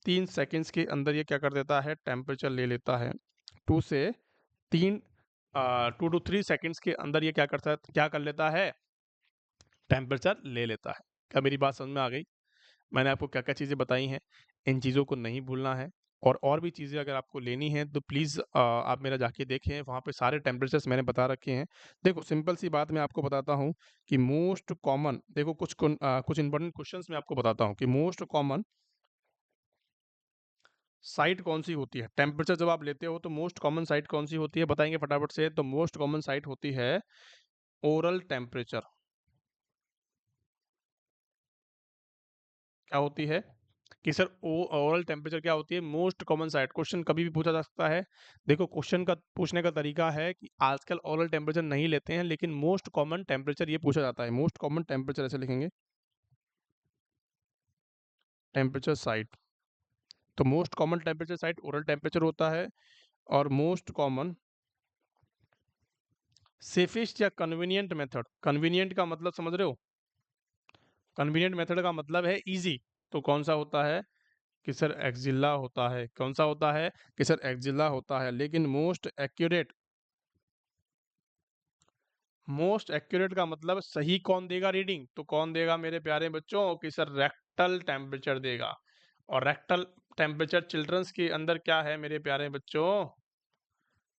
3 सेकंड्स के अंदर ये क्या कर देता है, टेम्परेचर ले लेता है। 2 से 3 2 टू 3 सेकंड्स के अंदर ये क्या कर लेता है, टेम्परेचर ले लेता है। क्या मेरी बात समझ में आ गई? मैंने आपको क्या-क्या चीज़ें बताई हैं, इन चीज़ों को नहीं भूलना है। और भी चीज़ें अगर आपको लेनी हैं तो प्लीज़ आप मेरा जाके देखें, वहाँ पे सारे टेम्परेचर्स मैंने बता रखे हैं। देखो सिंपल सी बात मैं आपको बताता हूँ कि मोस्ट कॉमन देखो कुछ इंपॉर्टेंट क्वेश्चंस मैं आपको बताता हूँ कि मोस्ट कॉमन साइट कौन-सी होती है? टेम्परेचर जब आप लेते हो तो मोस्ट कॉमन साइट कौन-सी होती है? बताएँगे फटाफट से। तो मोस्ट कॉमन साइट होती है ओरल टेम्परेचर। क्या होती है? कि सर ओ ओरल टेम्परेचर क्या होती है? Most common site. क्वेश्चन कभी भी पूछा जा सकता है। देखो क्वेश्चन का पूछने का तरीका है कि आजकल ओरल टेम्परेचर नहीं लेते हैं, लेकिन मोस्ट कॉमन टेम्परेचर ये पूछा जाता है। मोस्ट कॉमन टेम्परेचर ऐसे लिखेंगे, टेम्परेचर साइट। तो most common temperature site oral temperature होता है। और मोस्ट कॉमन सेफेस्ट या कन्वीनिएंट मेथड, कन्वीनिएंट का मतलब समझ रहे हो? कन्वीनिएंट मेथड का मतलब है ईज़ी। तो कौन-सा होता है? कि सर एक्जिला होता है। कौन-सा होता है? कि सर एक्जिला होता है। लेकिन मोस्ट एक्यूरेट का मतलब सही कौन देगा रीडिंग? तो कौन देगा मेरे प्यारे बच्चों? कि सर रेक्टल टेम्परेचर देगा। और रेक्टल टेम्परेचर चिल्ड्रंस के अंदर क्या है मेरे प्यारे बच्चों?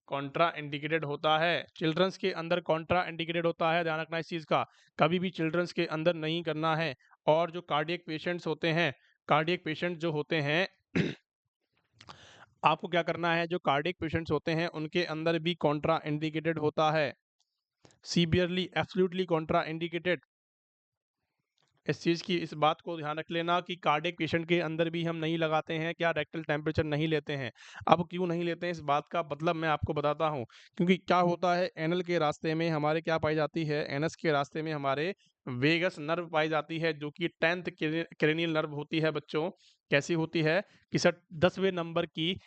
कॉन्ट्रा इंडिकेटेड होता है। चिल्ड्रंस के अंदर कॉन्ट्रा इंडिकेटेड होता है, ध्यान रखना इस चीज़ का। कभी भी चिल्ड्रंस के अंदर नहीं करना है। और जो कार्डियक पेशेंट्स होते हैं, कार्डियक पेशेंट जो होते हैं आपको क्या करना है, जो कार्डियक पेशेंट्स होते हैं उनके अंदर भी कॉन्ट्रा इंडिकेटेड होता है। Severely absolutely Contra indicated. इस चीज़ की इस बात को ध्यान रख लेना कि कार्डियक पेशेंट के अंदर भी हम नहीं लगाते हैं, क्या रेक्टल टेम्परेचर नहीं लेते हैं। अब क्यों नहीं लेते हैं इस बात का मतलब मैं आपको बताता हूँ। क्योंकि क्या होता है, एनल के रास्ते में हमारे क्या पाई जाती है, एनस के रास्ते में हमारे वेगस नर्व पाई जाती है, जो कि 10th क्रेनियल नर्व होती है बच्चों। कैसी होती है? कि सर 10वें नंबर की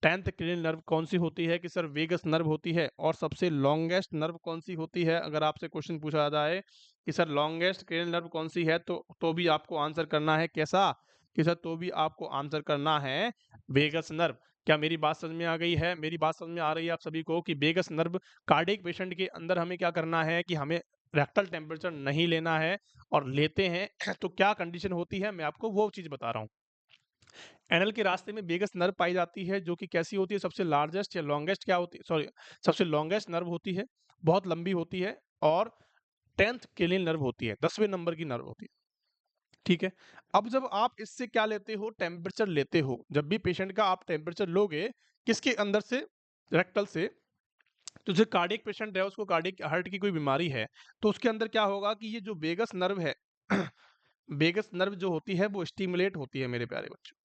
10th क्रेनियल नर्व कौन सी होती है? कि सर वेगस नर्व होती है। और सबसे लॉन्गेस्ट नर्व कौन सी होती है? अगर आपसे क्वेश्चन पूछा जाए कि सर लॉन्गेस्ट क्रेनियल नर्व कौन सी है, तो भी आपको आंसर करना है कैसा? कि सर तो भी आपको आंसर करना है वेगस नर्व। क्या मेरी बात समझ में आ गई है? मेरी बात समझ में आ रही है आप सभी को कि वेगस नर्व कार्डियक पेशेंट के अंदर हमें क्या करना है कि हमें रेक्टल टेम्परेचर नहीं लेना है, और लेते हैं तो क्या कंडीशन होती है, मैं आपको वो चीज़ बता रहा हूँ। एनल के रास्ते में वेगस नर्व पाई जाती है, जो कि कैसी होती है, सबसे लार्जेस्ट या लॉन्गेस्ट क्या होती है, सॉरी, सबसे लॉन्गेस्ट नर्व होती है, बहुत लंबी होती है। और 10th क्रेनियल नर्व होती है, 10वें नंबर की नर्व होती है। ठीक है। अब जब आप इससे क्या लेते हो, टेम्परेचर लेते हो, जब भी पेशेंट का आप टेम्परेचर लोगे किसके अंदर से, रेक्टल से, तो जो कार्डियक पेशेंट है उसको कार्डियक हार्ट की कोई बीमारी है, तो उसके अंदर क्या होगा कि ये जो वेगस नर्व है वेगस नर्व जो होती है वो स्टिमुलेट होती है मेरे प्यारे बच्चों।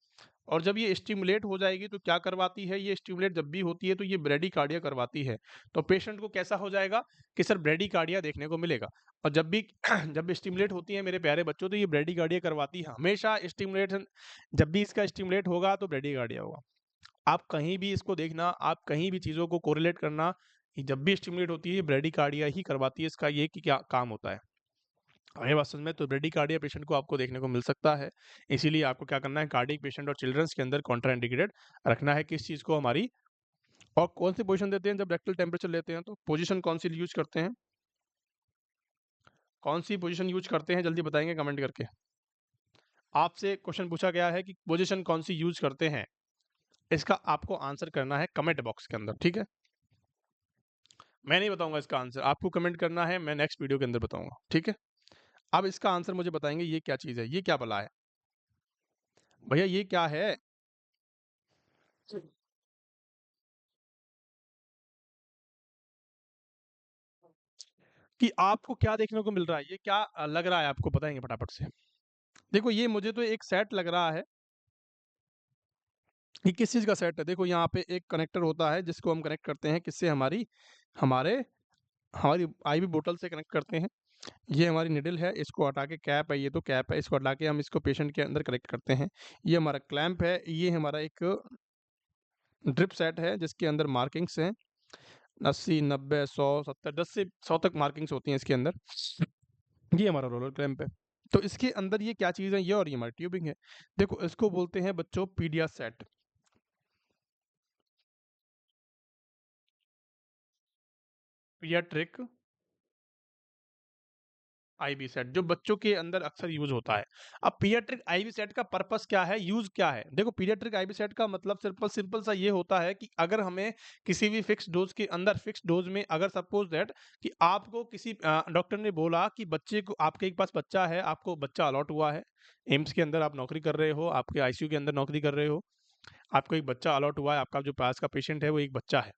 और जब ये स्टिमुलेट हो जाएगी तो क्या करवाती है, ये स्टिमुलेट जब भी होती है तो ये ब्रेडिकार्डिया करवाती है। तो पेशेंट को कैसा हो जाएगा कि सर ब्रेडिकार्डिया देखने को मिलेगा। और जब भी जब स्टिमुलेट होती है मेरे प्यारे बच्चों, तो ये ब्रेडिकार्डिया करवाती है हमेशा। स्टिमुलेशन जब भी इसका स्टिमुलेट होगा तो ब्रेडिकार्डिया होगा। आप कहीं भी इसको देखना, आप कहीं भी चीज़ों को कोरिलेट करना, कि जब भी स्टिमुलेट होती है ब्रेडिकार्डिया ही करवाती है। इसका ये कि क्या काम होता है, आगे बात समझ में, तो ब्रेडिकार्डिया पेशेंट को आपको देखने को मिल सकता है। इसीलिए आपको क्या करना है, कार्डियक पेशेंट और चिल्ड्रंस के अंदर कॉन्ट्राइंडिकेटेड रखना है किस चीज़ को, हमारी। और कौन सी पोजीशन देते हैं जब रेक्टल टेम्परेचर लेते हैं, तो पोजीशन कौन सी यूज करते हैं, कौन सी पोजीशन यूज करते हैं, जल्दी बताएंगे कमेंट करके। आपसे क्वेश्चन पूछा गया है कि पोजीशन कौन सी यूज करते हैं, इसका आपको आंसर करना है कमेंट बॉक्स के अंदर, ठीक है। मैं नहीं बताऊंगा इसका आंसर, आपको कमेंट करना है, मैं नेक्स्ट वीडियो के अंदर बताऊंगा, ठीक है। अब इसका आंसर मुझे बताएंगे, ये क्या चीज़ है, ये क्या बला है भैया, ये क्या है? कि आपको क्या देखने को मिल रहा है, ये क्या लग रहा है आपको, बताएंगे फटाफट से। देखो ये मुझे तो एक सेट लग रहा है। ये किस चीज़ का सेट है? देखो यहाँ पे एक कनेक्टर होता है जिसको हम कनेक्ट करते हैं किससे, हमारे हमारी आईवी बोतल से कनेक्ट करते हैं। ये हमारी निडल है, इसको हटा के कैप है, ये तो कैप है, इसको हटा के हम इसको पेशेंट के अंदर कनेक्ट करते हैं। ये हमारा क्लैंप है, ये हमारा एक ड्रिप सेट है जिसके अंदर मार्किंग्स हैं 80, 90, 100, 70, 10 से 100 तक मार्किंग्स होती हैं इसके अंदर। ये हमारा रोलर क्लैंप है। तो इसके अंदर ये क्या चीज़ है, ये और ये हमारी ट्यूबिंग है। देखो इसको बोलते हैं बच्चों पीडिया सेट। पीडियाट्रिक आईवी सेट जो बच्चों के अंदर अक्सर यूज होता है। अब पीडियाट्रिक आईवी सेट का पर्पस क्या है, यूज क्या है? देखो पीडियाट्रिक आईवी सेट का मतलब सिंपल सिंपल सा ये होता है कि अगर हमें किसी भी फिक्स डोज के अंदर फिक्स डोज में अगर सपोज दैट कि आपको किसी डॉक्टर ने बोला कि बच्चे को आपके एक पास बच्चा है, आपको बच्चा अलॉट हुआ है, एम्स के अंदर आप नौकरी कर रहे हो, आपके आईसीयू के अंदर नौकरी कर रहे हो, आपको एक बच्चा अलॉट हुआ है, आपका जो पास का पेशेंट है वो एक बच्चा है।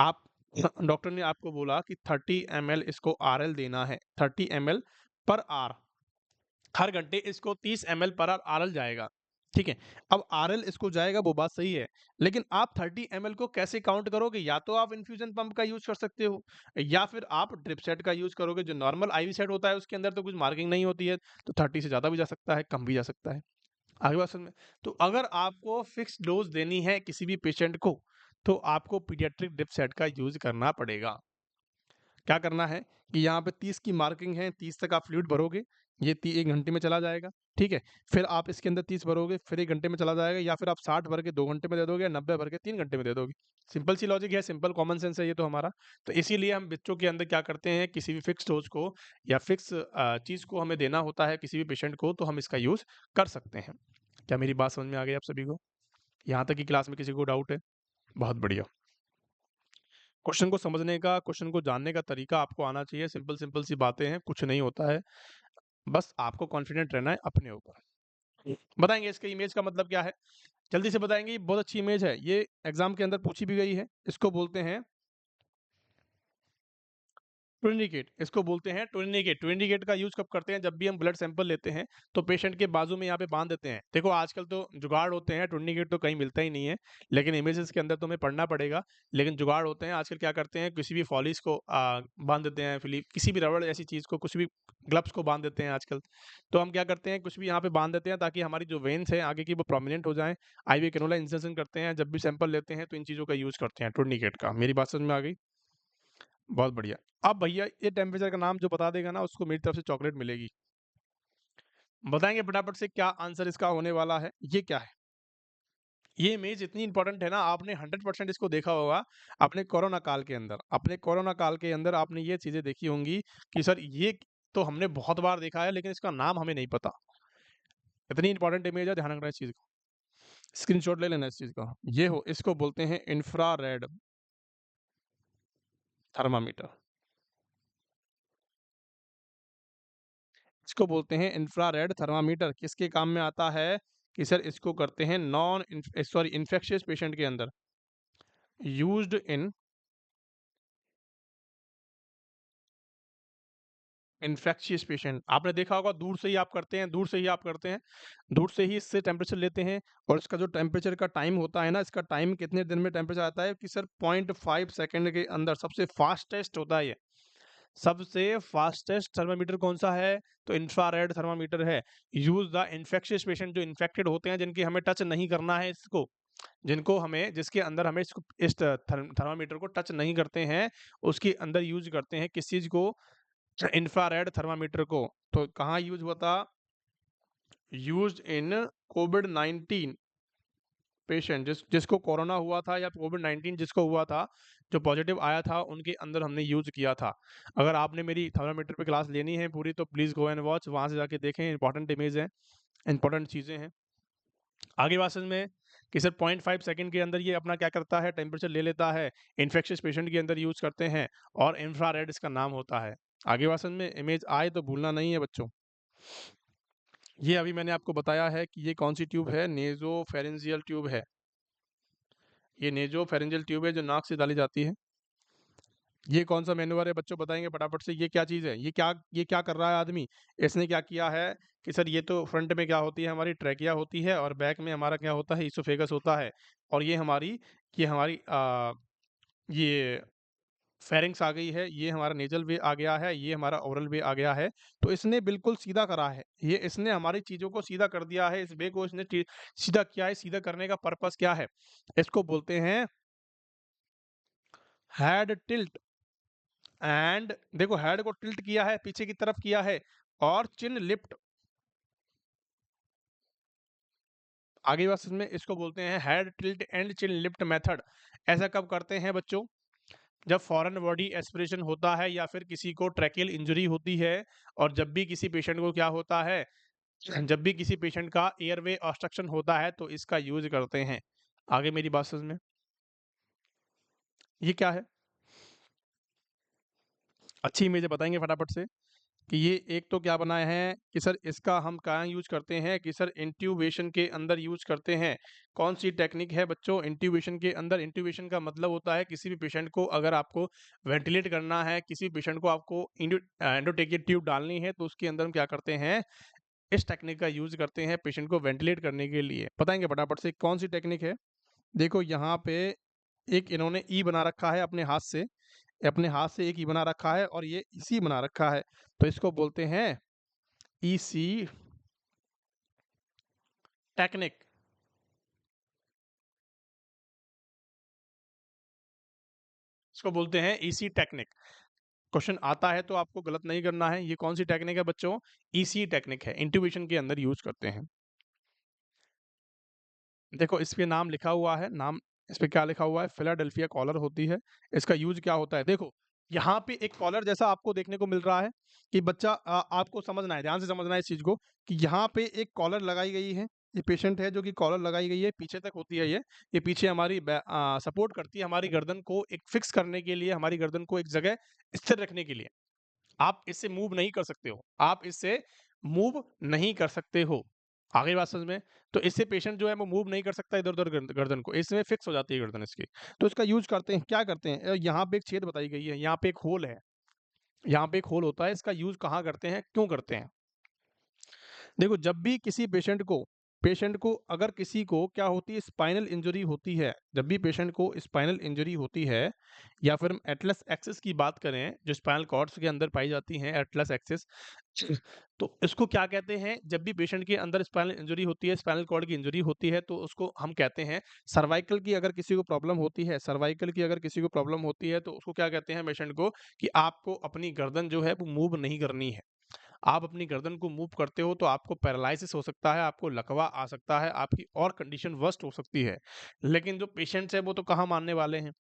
आप डॉक्टर ने आपको बोला कि 30 ml इसको आरएल देना है, 30 ml पर आर, हर घंटे इसको 30 ml पर आर आरएल जाएगा। ठीक है, अब आरएल इसको जाएगा वो बात सही है, लेकिन आप 30 ml को कैसे काउंट करोगे? या तो आप इन्फ्यूजन पंप का यूज कर सकते हो या फिर आप ड्रिप सेट का यूज करोगे। जो नॉर्मल आईवी सेट होता है उसके अंदर तो कुछ मार्किंग नहीं होती है, तो 30 से ज्यादा भी जा सकता है, कम भी जा सकता है। आगे बात समझ में? तो अगर आपको फिक्स डोज देनी है किसी भी पेशेंट को, तो आपको पीडियाट्रिक ड्रिप सेट का यूज करना पड़ेगा। क्या करना है कि यहाँ पे 30 की मार्किंग है, 30 तक आप फ्लूइड भरोगे, ये 1 घंटे में चला जाएगा। ठीक है, फिर आप इसके अंदर 30 भरोगे, फिर 1 घंटे में चला जाएगा, या फिर आप 60 भर के 2 घंटे में दे दोगे, या 90 भर के 3 घंटे में दे दोगे। सिंपल सी लॉजिक है, सिंपल कॉमन सेंस है ये तो हमारा। तो इसीलिए हम बच्चों के अंदर क्या करते हैं, किसी भी फिक्स डोज को या फिक्स चीज़ को हमें देना होता है किसी भी पेशेंट को, तो हम इसका यूज़ कर सकते हैं। क्या मेरी बात समझ में आ गई आप सभी को? यहाँ तक की क्लास में किसी को डाउट है? बहुत बढ़िया। क्वेश्चन को समझने का, क्वेश्चन को जानने का तरीका आपको आना चाहिए। सिंपल सिंपल सी बातें हैं, कुछ नहीं होता है। बस आपको कॉन्फिडेंट रहना है अपने ऊपर। बताएंगे इसके इमेज का मतलब क्या है? जल्दी से बताएंगे। ये बहुत अच्छी इमेज है, ये एग्जाम के अंदर पूछी भी गई है। इसको बोलते हैं टूर्निकेट, इसको बोलते हैं टूर्निकेट। टूर्निकेट का यूज कब करते हैं? जब भी हम ब्लड सैंपल लेते हैं तो पेशेंट के बाजू में यहाँ पे बांध देते हैं। देखो आजकल तो जुगाड़ होते हैं, टूर्निकेट तो कहीं मिलता ही नहीं है, लेकिन इमेजेस के अंदर तो हमें पढ़ना पड़ेगा। लेकिन जुगाड़ होते हैं आजकल, क्या करते हैं किसी भी फॉलिस को बांध देते हैं, फिलिप किसी भी रबड़ ऐसी चीज को, कुछ भी ग्लव्स को बांध देते हैं आजकल। तो हम क्या करते हैं, कुछ भी यहाँ पे बांध देते हैं ताकि हमारी जो वेन्स है आगे की वो प्रोमिनेंट हो जाए। आईवी कैनोला इंसर्शन करते हैं जब भी सैंपल लेते हैं, तो इन चीजों का यूज करते हैं टूर्निकेट का। मेरी बात समझ में आ गई? बहुत बढ़िया। अब भैया ये टेम्परेचर का नाम जो बता देगा ना, उसको मेरी तरफ से चॉकलेट मिलेगी। बताएंगे फटाफट से क्या आंसर इसका होने वाला है? ये क्या है? ये इमेज इतनी इंपॉर्टेंट है ना, आपने 100% इसको देखा होगा अपने कोरोना काल के अंदर। अपने कोरोना काल के अंदर आपने ये चीजें देखी होंगी कि सर ये तो हमने बहुत बार देखा है, लेकिन इसका नाम हमें नहीं पता। इतनी इंपॉर्टेंट इमेज है, ध्यान रखना इस चीज को। स्क्रीनशॉट ले लेना इस चीज का। ये हो, इसको बोलते हैं इंफ्रारेड थर्मामीटर। इसको बोलते हैं इंफ्रारेड थर्मामीटर। किसके काम में आता है? कि सर इसको करते हैं नॉन सॉरी इन्फेक्शियस पेशेंट के अंदर यूज्ड इन इन्फेक्शियस पेशेंट। आपने देखा होगा दूर से ही आप करते हैं, दूर से ही आप करते हैं, दूर से ही इससे टेम्परेचर लेते हैं। और इसका जो टेम्परेचर का टाइम होता है ना, इसका टाइम कितने दिन में टेम्परेचर आता है कि सर 0.5 सेकंड के अंदर। सबसे फास्टेस्ट होता है ये। सबसे फास्टेस्ट थर्मामीटर कौन सा है? तो इंफ्रारेड थर्मामीटर है। यूज द इन्फेक्शियस पेशेंट, जो इन्फेक्टेड होते हैं, जिनकी हमें टच नहीं करना है इसको, जिनको हमें, जिसके अंदर हमें इसको इस थर्मामीटर को टच नहीं करते हैं, उसके अंदर यूज करते हैं किस चीज को? इंफ्रारेड थर्मामीटर को। तो कहाँ यूज हुआ था? यूज्ड इन कोविड-19 पेशेंट, जिसको कोरोना हुआ था या कोविड-19 जिसको हुआ था, जो पॉजिटिव आया था, उनके अंदर हमने यूज किया था। अगर आपने मेरी थर्मामीटर पे क्लास लेनी है पूरी, तो प्लीज गो एंड वॉच, वहां से जाके देखें। इंपॉर्टेंट इमेज है, इंपॉर्टेंट चीजें हैं। आगे बात समझ में कि सर 0.5 सेकंड के अंदर ये अपना क्या करता है, टेम्परेचर ले लेता है, इन्फेक्शियस पेशेंट के अंदर यूज करते हैं, और इंफ्रारेड इसका नाम होता है। आगे बात समझ में? इमेज आए तो भूलना नहीं है बच्चों। ये अभी मैंने आपको बताया है कि ये कौन सी ट्यूब है, नेजोफेरेंजियल ट्यूब है। ये नेजोफेरेंजियल ट्यूब है जो नाक से डाली जाती है। ये कौन सा मैन्युअर है बच्चों, बताएंगे फटाफट से? ये क्या चीज़ है? ये क्या कर रहा है आदमी? इसने क्या किया है कि सर ये तो फ्रंट में क्या होती है, हमारी ट्रैकिया होती है, और बैक में हमारा क्या होता है, इसोफेगस होता है। और ये हमारी ये फेरिंग्स आ गई है, ये हमारा नेज़ल वे आ गया है, ये हमारा ओरल वे आ गया है। तो इसने बिल्कुल सीधा करा है, ये इसने हमारी चीज़ों को सीधा कर दिया है, इस वे को इसने सीधा किया है। सीधा करने का पर्पस क्या है? इसको बोलते हैं हेड टिल्ट। एंड देखो, हेड को टिल्ट किया है, पीछे की तरफ किया है, और चिन लिफ्ट। आगे बात में इसको बोलते हैं head tilt and chin lift method. ऐसा कब करते हैं बच्चों? जब फॉरेन बॉडी एस्पिरेशन होता है या फिर किसी को ट्रैकियल इंजरी होती है, और जब भी किसी पेशेंट को क्या होता है, जब भी किसी पेशेंट का एयरवे ऑब्स्ट्रक्शन होता है तो इसका यूज करते हैं। आगे मेरी बात समझ में? ये क्या है? अच्छी इमेज बताएंगे फटाफट से कि ये एक तो क्या बनाए हैं कि सर इसका हम कहाँ यूज करते हैं, कि सर इंट्यूबेशन के अंदर यूज करते हैं। कौन सी टेक्निक है बच्चों इंट्यूबेशन के अंदर? इंट्यूबेशन का मतलब होता है किसी भी पेशेंट को अगर आपको वेंटिलेट करना है, किसी पेशेंट को आपको एंडोटेकियल ट्यूब डालनी है, तो उसके अंदर हम क्या करते हैं, इस टेक्निक का यूज करते हैं पेशेंट को वेंटिलेट करने के लिए। बताएंगे फटाफट से कौन सी टेक्निक है? देखो यहाँ पे एक इन्होंने ई बना रखा है अपने हाथ से, अपने हाथ से एक ई बना रखा है, और ये इसी बना रखा है, तो इसको बोलते हैं ईसी टेक्निक। इसको बोलते हैं ईसी टेक्निक। क्वेश्चन आता है तो आपको गलत नहीं करना है। ये कौन सी टेक्निक है बच्चों? ईसी टेक्निक है, इंट्यूबेशन के अंदर यूज करते हैं। देखो इस पे नाम लिखा हुआ है, नाम इस पे क्या लिखा हुआ है, फिलाडेल्फिया कॉलर होती है। इसका यूज क्या होता है? देखो यहाँ पे एक कॉलर जैसा आपको देखने को मिल रहा है कि बच्चा आपको समझना है, ध्यान से समझना है इस चीज को, कि यहाँ पे एक कॉलर लगाई गई है। ये पेशेंट है जो कि कॉलर लगाई गई है, पीछे तक होती है ये पीछे हमारी सपोर्ट करती है हमारी गर्दन को एक फिक्स करने के लिए, हमारी गर्दन को एक जगह स्थिर रखने के लिए। आप इससे मूव नहीं कर सकते हो, आप इससे मूव नहीं कर सकते हो। आगे बात समझ में? तो इससे पेशेंट जो है वो मूव नहीं कर सकता इधर-उधर गर्दन को, इसमें फिक्स हो जाती है गर्दन इसकी। तो इसका यूज़ करते हैं, क्या करते हैं, यहाँ पे एक छेद बताई गई है, यहाँ पे एक होल है, यहाँ पे एक होल होता है, इसका यूज़ कहाँ करते हैं, क्यों करते हैं? देखो जब भी किसी पेशेंट को अगर किसी को क्या होती है, स्पाइनल इंजरी होती है, जब भी पेशेंट को स्पाइनल इंजरी होती है, या फिर हम एटलस एक्सिस की बात करें जो स्पाइनल कॉर्ड्स के अंदर पाई जाती हैं, एटलस एक्सिस, तो इसको क्या कहते हैं? जब भी पेशेंट के अंदर स्पाइनल इंजरी होती है, स्पाइनल कॉर्ड की इंजरी होती है, तो उसको हम कहते हैं सर्वाइकल की अगर किसी को प्रॉब्लम होती है, सर्वाइकल की अगर किसी को प्रॉब्लम होती है, तो उसको क्या कहते हैं पेशेंट को, कि आपको अपनी गर्दन जो है वो मूव नहीं करनी है। आप अपनी गर्दन को मूव करते हो तो आपको पैरालिसिस हो सकता है, आपको लकवा आ सकता है, आपकी और कंडीशन वर्स्ट हो सकती है। लेकिन जो पेशेंट्स है वो तो कहाँ मानने वाले हैं?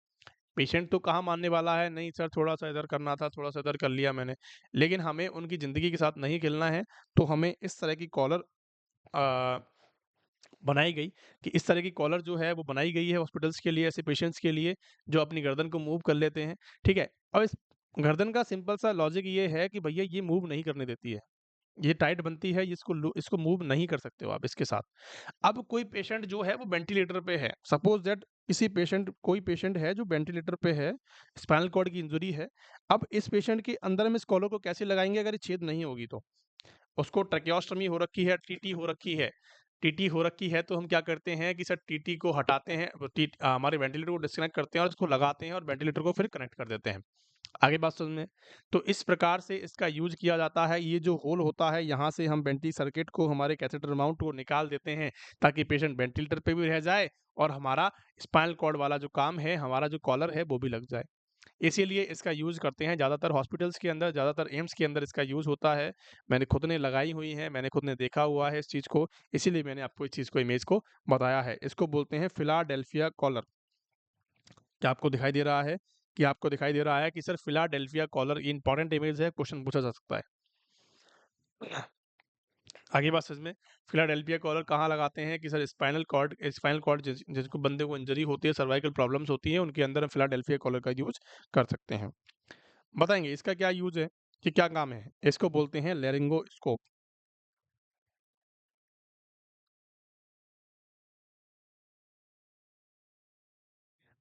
पेशेंट तो कहाँ मानने वाला है, नहीं सर थोड़ा-सा इधर करना था, थोड़ा-सा इधर कर लिया मैंने। लेकिन हमें उनकी ज़िंदगी के साथ नहीं खेलना है, तो हमें इस तरह की कॉलर अ, बनाई गई, कि इस तरह की कॉलर जो है वो बनाई गई है हॉस्पिटल्स के लिए, ऐसे पेशेंट्स के लिए जो अपनी गर्दन को मूव कर लेते हैं, ठीक है? अब इस गर्दन का सिंपल सा लॉजिक ये है कि भैया ये मूव नहीं करने देती है। ये टाइट बनती है, इसको मूव नहीं कर सकते हो आप इसके साथ। अब कोई पेशेंट जो है वो वेंटिलेटर पे है, सपोज दैट कोई पेशेंट है जो वेंटिलेटर पे है, स्पाइनल कॉर्ड की इंजरी है। अब इस पेशेंट के अंदर हम इस कॉलर को कैसे लगाएंगे अगर ये छेद नहीं होगी तो? उसको ट्रैकियोस्टमी हो रखी है, टीटी हो रखी है। टीटी हो रखी है तो हम क्या करते हैं कि सर टीटी को हटाते हैं, हमारे वेंटिलेटर को डिस्कनेक्ट करते हैं और उसको लगाते हैं और वेंटिलेटर को फिर कनेक्ट कर देते हैं। आगे बात समझ में? तो इस प्रकार से इसका यूज़ किया जाता है। ये जो होल होता है, यहाँ से हम वेंटी सर्किट को, हमारे कैथेटर माउंट को निकाल देते हैं, ताकि पेशेंट वेंटिलेटर पे भी रह जाए और हमारा स्पाइनल कॉर्ड वाला जो काम है, हमारा जो कॉलर है, वो भी लग जाए। इसीलिए इसका यूज़ करते हैं ज़्यादातर हॉस्पिटल्स के अंदर, ज़्यादातर एम्स के अंदर इसका यूज़ होता है। मैंने खुद ने लगाई हुई है, मैंने खुद ने देखा हुआ है इस चीज़ को, इसीलिए मैंने आपको इस चीज़ को, इमेज को बताया है। इसको बोलते हैं फिलाडेल्फिया कॉलर। क्या आपको दिखाई दे रहा है? कि आपको दिखाई दे रहा है कि सर फिलाडेल्फिया कॉलर ये इंपॉर्टेंट इमेज है, क्वेश्चन पूछा जा सकता है। आगे बात समझ में? फिलाडेल्फिया कॉलर कहाँ लगाते हैं कि सर स्पाइनल कॉर्ड जिसको बंदे को इंजरी होती है, सर्वाइकल प्रॉब्लम्स होती हैं, उनके अंदर हम फिलाडेल्फिया कॉलर का यूज़ कर सकते हैं। बताएँगे इसका क्या यूज़ है, कि क्या काम है? इसको बोलते हैं लैरिंगोस्कोप।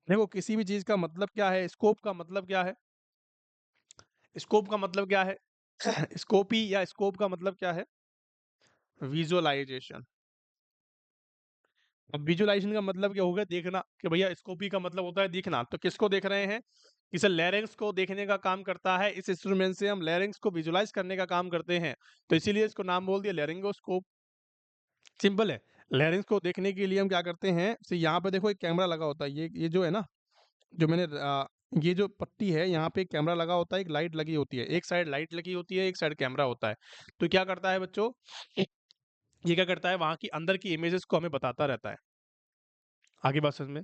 देखो किसी भी चीज़ का मतलब क्या है, स्कोप का मतलब क्या है? स्कोप का मतलब क्या है? स्कोपी या स्कोप का मतलब क्या है? विज़ुअलाइज़ेशन। अब विजुअलाइजेशन का मतलब क्या हो गया? देखना, कि भैया स्कोपी का मतलब होता है देखना। तो किसको देख रहे हैं? किसी लैरिंक्स को देखने का काम करता है। इस इंस्ट्रूमेंट से हम लैरिंक्स को विजुलाइज करने का काम करते हैं, तो इसीलिए इसको नाम बोल दिया लैरिंगोस्कोप। सिंपल है। लैरिंक्स को देखने के लिए हम क्या करते हैं, यहाँ पे देखो एक कैमरा लगा होता है, ये जो है ना, जो मैंने ये जो पट्टी है यहाँ पे एक कैमरा लगा होता है, एक लाइट लगी होती है, एक साइड लाइट लगी होती है, एक साइड कैमरा होता है। तो क्या करता है बच्चों, ये क्या करता है, वहां की अंदर की इमेजेस को हमें बताता रहता है। आगे बात समझ में,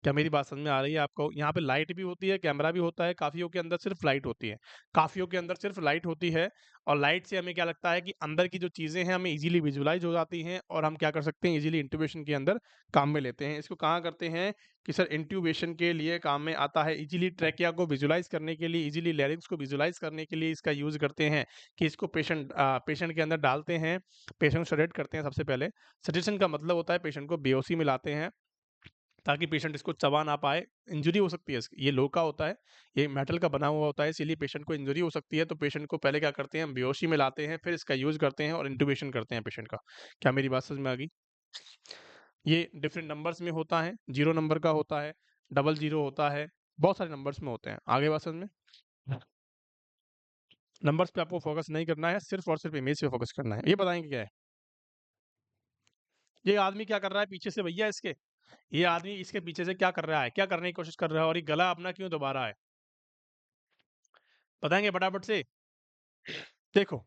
क्या मेरी बात समझ में आ रही है आपको? यहाँ पे लाइट भी होती है, कैमरा भी होता है, काफियों के अंदर सिर्फ लाइट होती है, काफियों के अंदर सिर्फ लाइट होती है। और लाइट से हमें क्या लगता है कि अंदर की जो चीजें हैं हमें इजीली विजुलाइज हो जाती हैं, और हम क्या कर सकते हैं, इजीली इंट्यूबेशन के अंदर काम में लेते हैं। इसको कहाँ करते हैं कि सर इंट्यूबेशन के लिए काम में आता है, इजीली ट्रैकिया को विजुलाइज करने के लिए, इजीली लैरिंक्स को विजुलाइज करने के लिए इसका यूज करते हैं, कि इसको पेशेंट के अंदर डालते हैं, पेशेंट को सेडेट करते हैं। सबसे पहले सजेशन का मतलब होता है पेशेंट को बेहोशी में लाते हैं, ताकि पेशेंट इसको चबा ना पाए, इंजरी हो सकती है ये लोहा होता है, ये मेटल का बना हुआ होता है, इसीलिए पेशेंट को इंजरी हो सकती है। तो पेशेंट को पहले क्या करते हैं, हम बेहोशी में लाते हैं, फिर इसका यूज करते हैं और इंट्यूबेशन करते हैं पेशेंट का। क्या मेरी बात समझ में आ गई? ये डिफरेंट नंबर्स में होता है, 0 नंबर का होता है, 00 होता है, बहुत सारे नंबर्स में होते हैं। आगे बात समझ में, नंबर्स पे आपको फोकस नहीं करना है, सिर्फ और सिर्फ इमेज पे फोकस करना है। ये बताएंगे क्या है, ये आदमी क्या कर रहा है पीछे से भैया, इसके ये आदमी इसके पीछे से क्या कर रहा है, क्या करने की कोशिश कर रहा है, और ये गला अपना क्यों दबा रहा है, बताएंगे फटाफट से। देखो,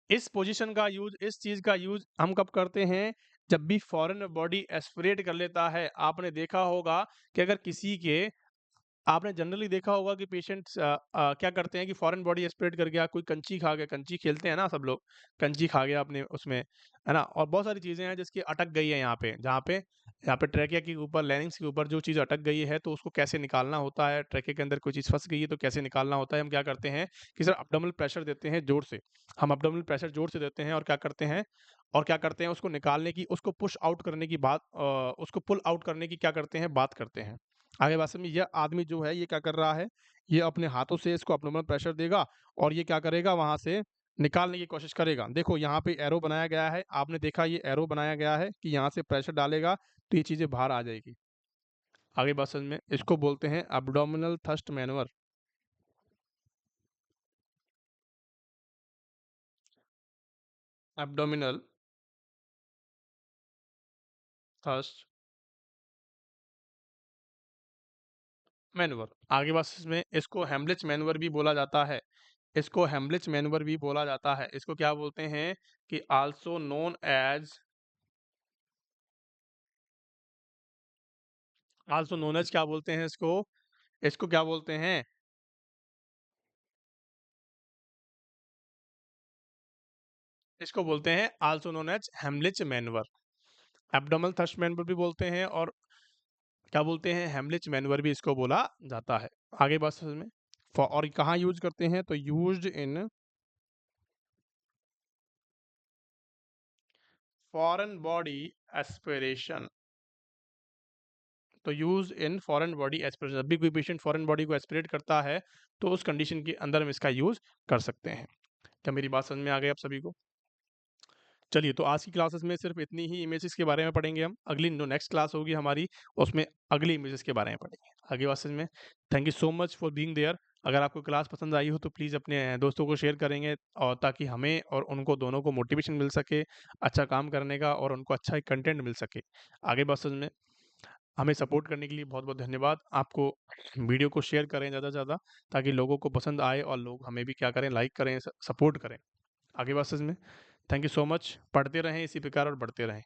इस पोजीशन का यूज, इस चीज का यूज हम कब करते हैं, जब भी फॉरेन बॉडी एस्पिरेट कर लेता है। आपने देखा होगा कि अगर किसी के, आपने जनरली देखा होगा कि पेशेंट्स क्या करते हैं कि फॉरेन बॉडी एस्पिरेट कर गया, कोई कंची खा गया, कंची खेलते हैं ना सब लोग, कंची खा गया अपने उसमें, है ना, और बहुत सारी चीजें हैं जिसकी अटक गई है यहाँ पे, यहाँ पे ट्रैकिया के ऊपर, लैरिंक्स के ऊपर जो चीज अटक गई है, तो उसको कैसे निकालना होता है, ट्रैकिया के अंदर कोई चीज फंस गई है तो कैसे निकालना होता है। हम क्या करते हैं कि सर अब्डोमिनल प्रेशर देते हैं जोर से, हम अब्डोमिनल प्रेशर जोर से देते हैं, और क्या करते हैं उसको निकालने की, उसको पुश आउट करने की बात, उसको पुल आउट करने की क्या करते हैं, बात करते हैं। आगे बात समझिए, यह आदमी जो है ये क्या कर रहा है, ये अपने हाथों से इसको अब्डोमिनल प्रेशर देगा, और ये क्या करेगा, वहां से निकालने की कोशिश करेगा। देखो यहाँ पे एरो बनाया गया है, आपने देखा ये एरो बनाया गया है कि यहाँ से प्रेशर डालेगा तो ये चीजें बाहर आ जाएगी। आगे बात समझ में, इसको बोलते हैं abdominal thrust manoeuvre. Abdominal thrust manoeuvre. आगे बात समझ में, इसको हेमलिच मैनूवर भी बोला जाता है, इसको हेमलिच मैनूवर भी बोला जाता है। इसको क्या बोलते हैं कि also known as, also known as क्या बोलते हैं इसको, इसको क्या बोलते हैं, इसको बोलते हैं also known as Heimlich manoeuvre. Abdominal thrust manoeuvre भी बोलते हैं, और क्या बोलते हैं, हेमलिच मैनूवर भी इसको बोला जाता है। आगे बात समझ में, और कहाँ यूज करते हैं, तो used in foreign body aspiration. तो use in foreign body aspiration, जब भी कोई पेशेंट फॉरेन बॉडी को एस्पिरेट करता है तो उस कंडीशन के अंदर हम इसका यूज कर सकते हैं। क्या मेरी बात समझ में आ गई आप सभी को? चलिए, तो आज की क्लासेस में सिर्फ इतनी ही इमेजेस के बारे में पढ़ेंगे हम। अगली जो नेक्स्ट क्लास होगी हमारी, उसमें अगली इमेजेस के बारे में पढ़ेंगे। आगे बात समझ में, thank you so much for being there. अगर आपको क्लास पसंद आई हो तो प्लीज़ अपने दोस्तों को शेयर करेंगे, और ताकि हमें और उनको दोनों को मोटिवेशन मिल सके अच्छा काम करने का, और उनको अच्छा एक कंटेंट मिल सके। आगे बात समझ में, हमें सपोर्ट करने के लिए बहुत बहुत धन्यवाद। आपको वीडियो को शेयर करें ज़्यादा से ज़्यादा, ताकि लोगों को पसंद आए और लोग हमें भी क्या करें, लाइक करें, सपोर्ट करें। आगे बात समझ में, थैंक यू सो मच। पढ़ते रहें इसी प्रकार और बढ़ते रहें।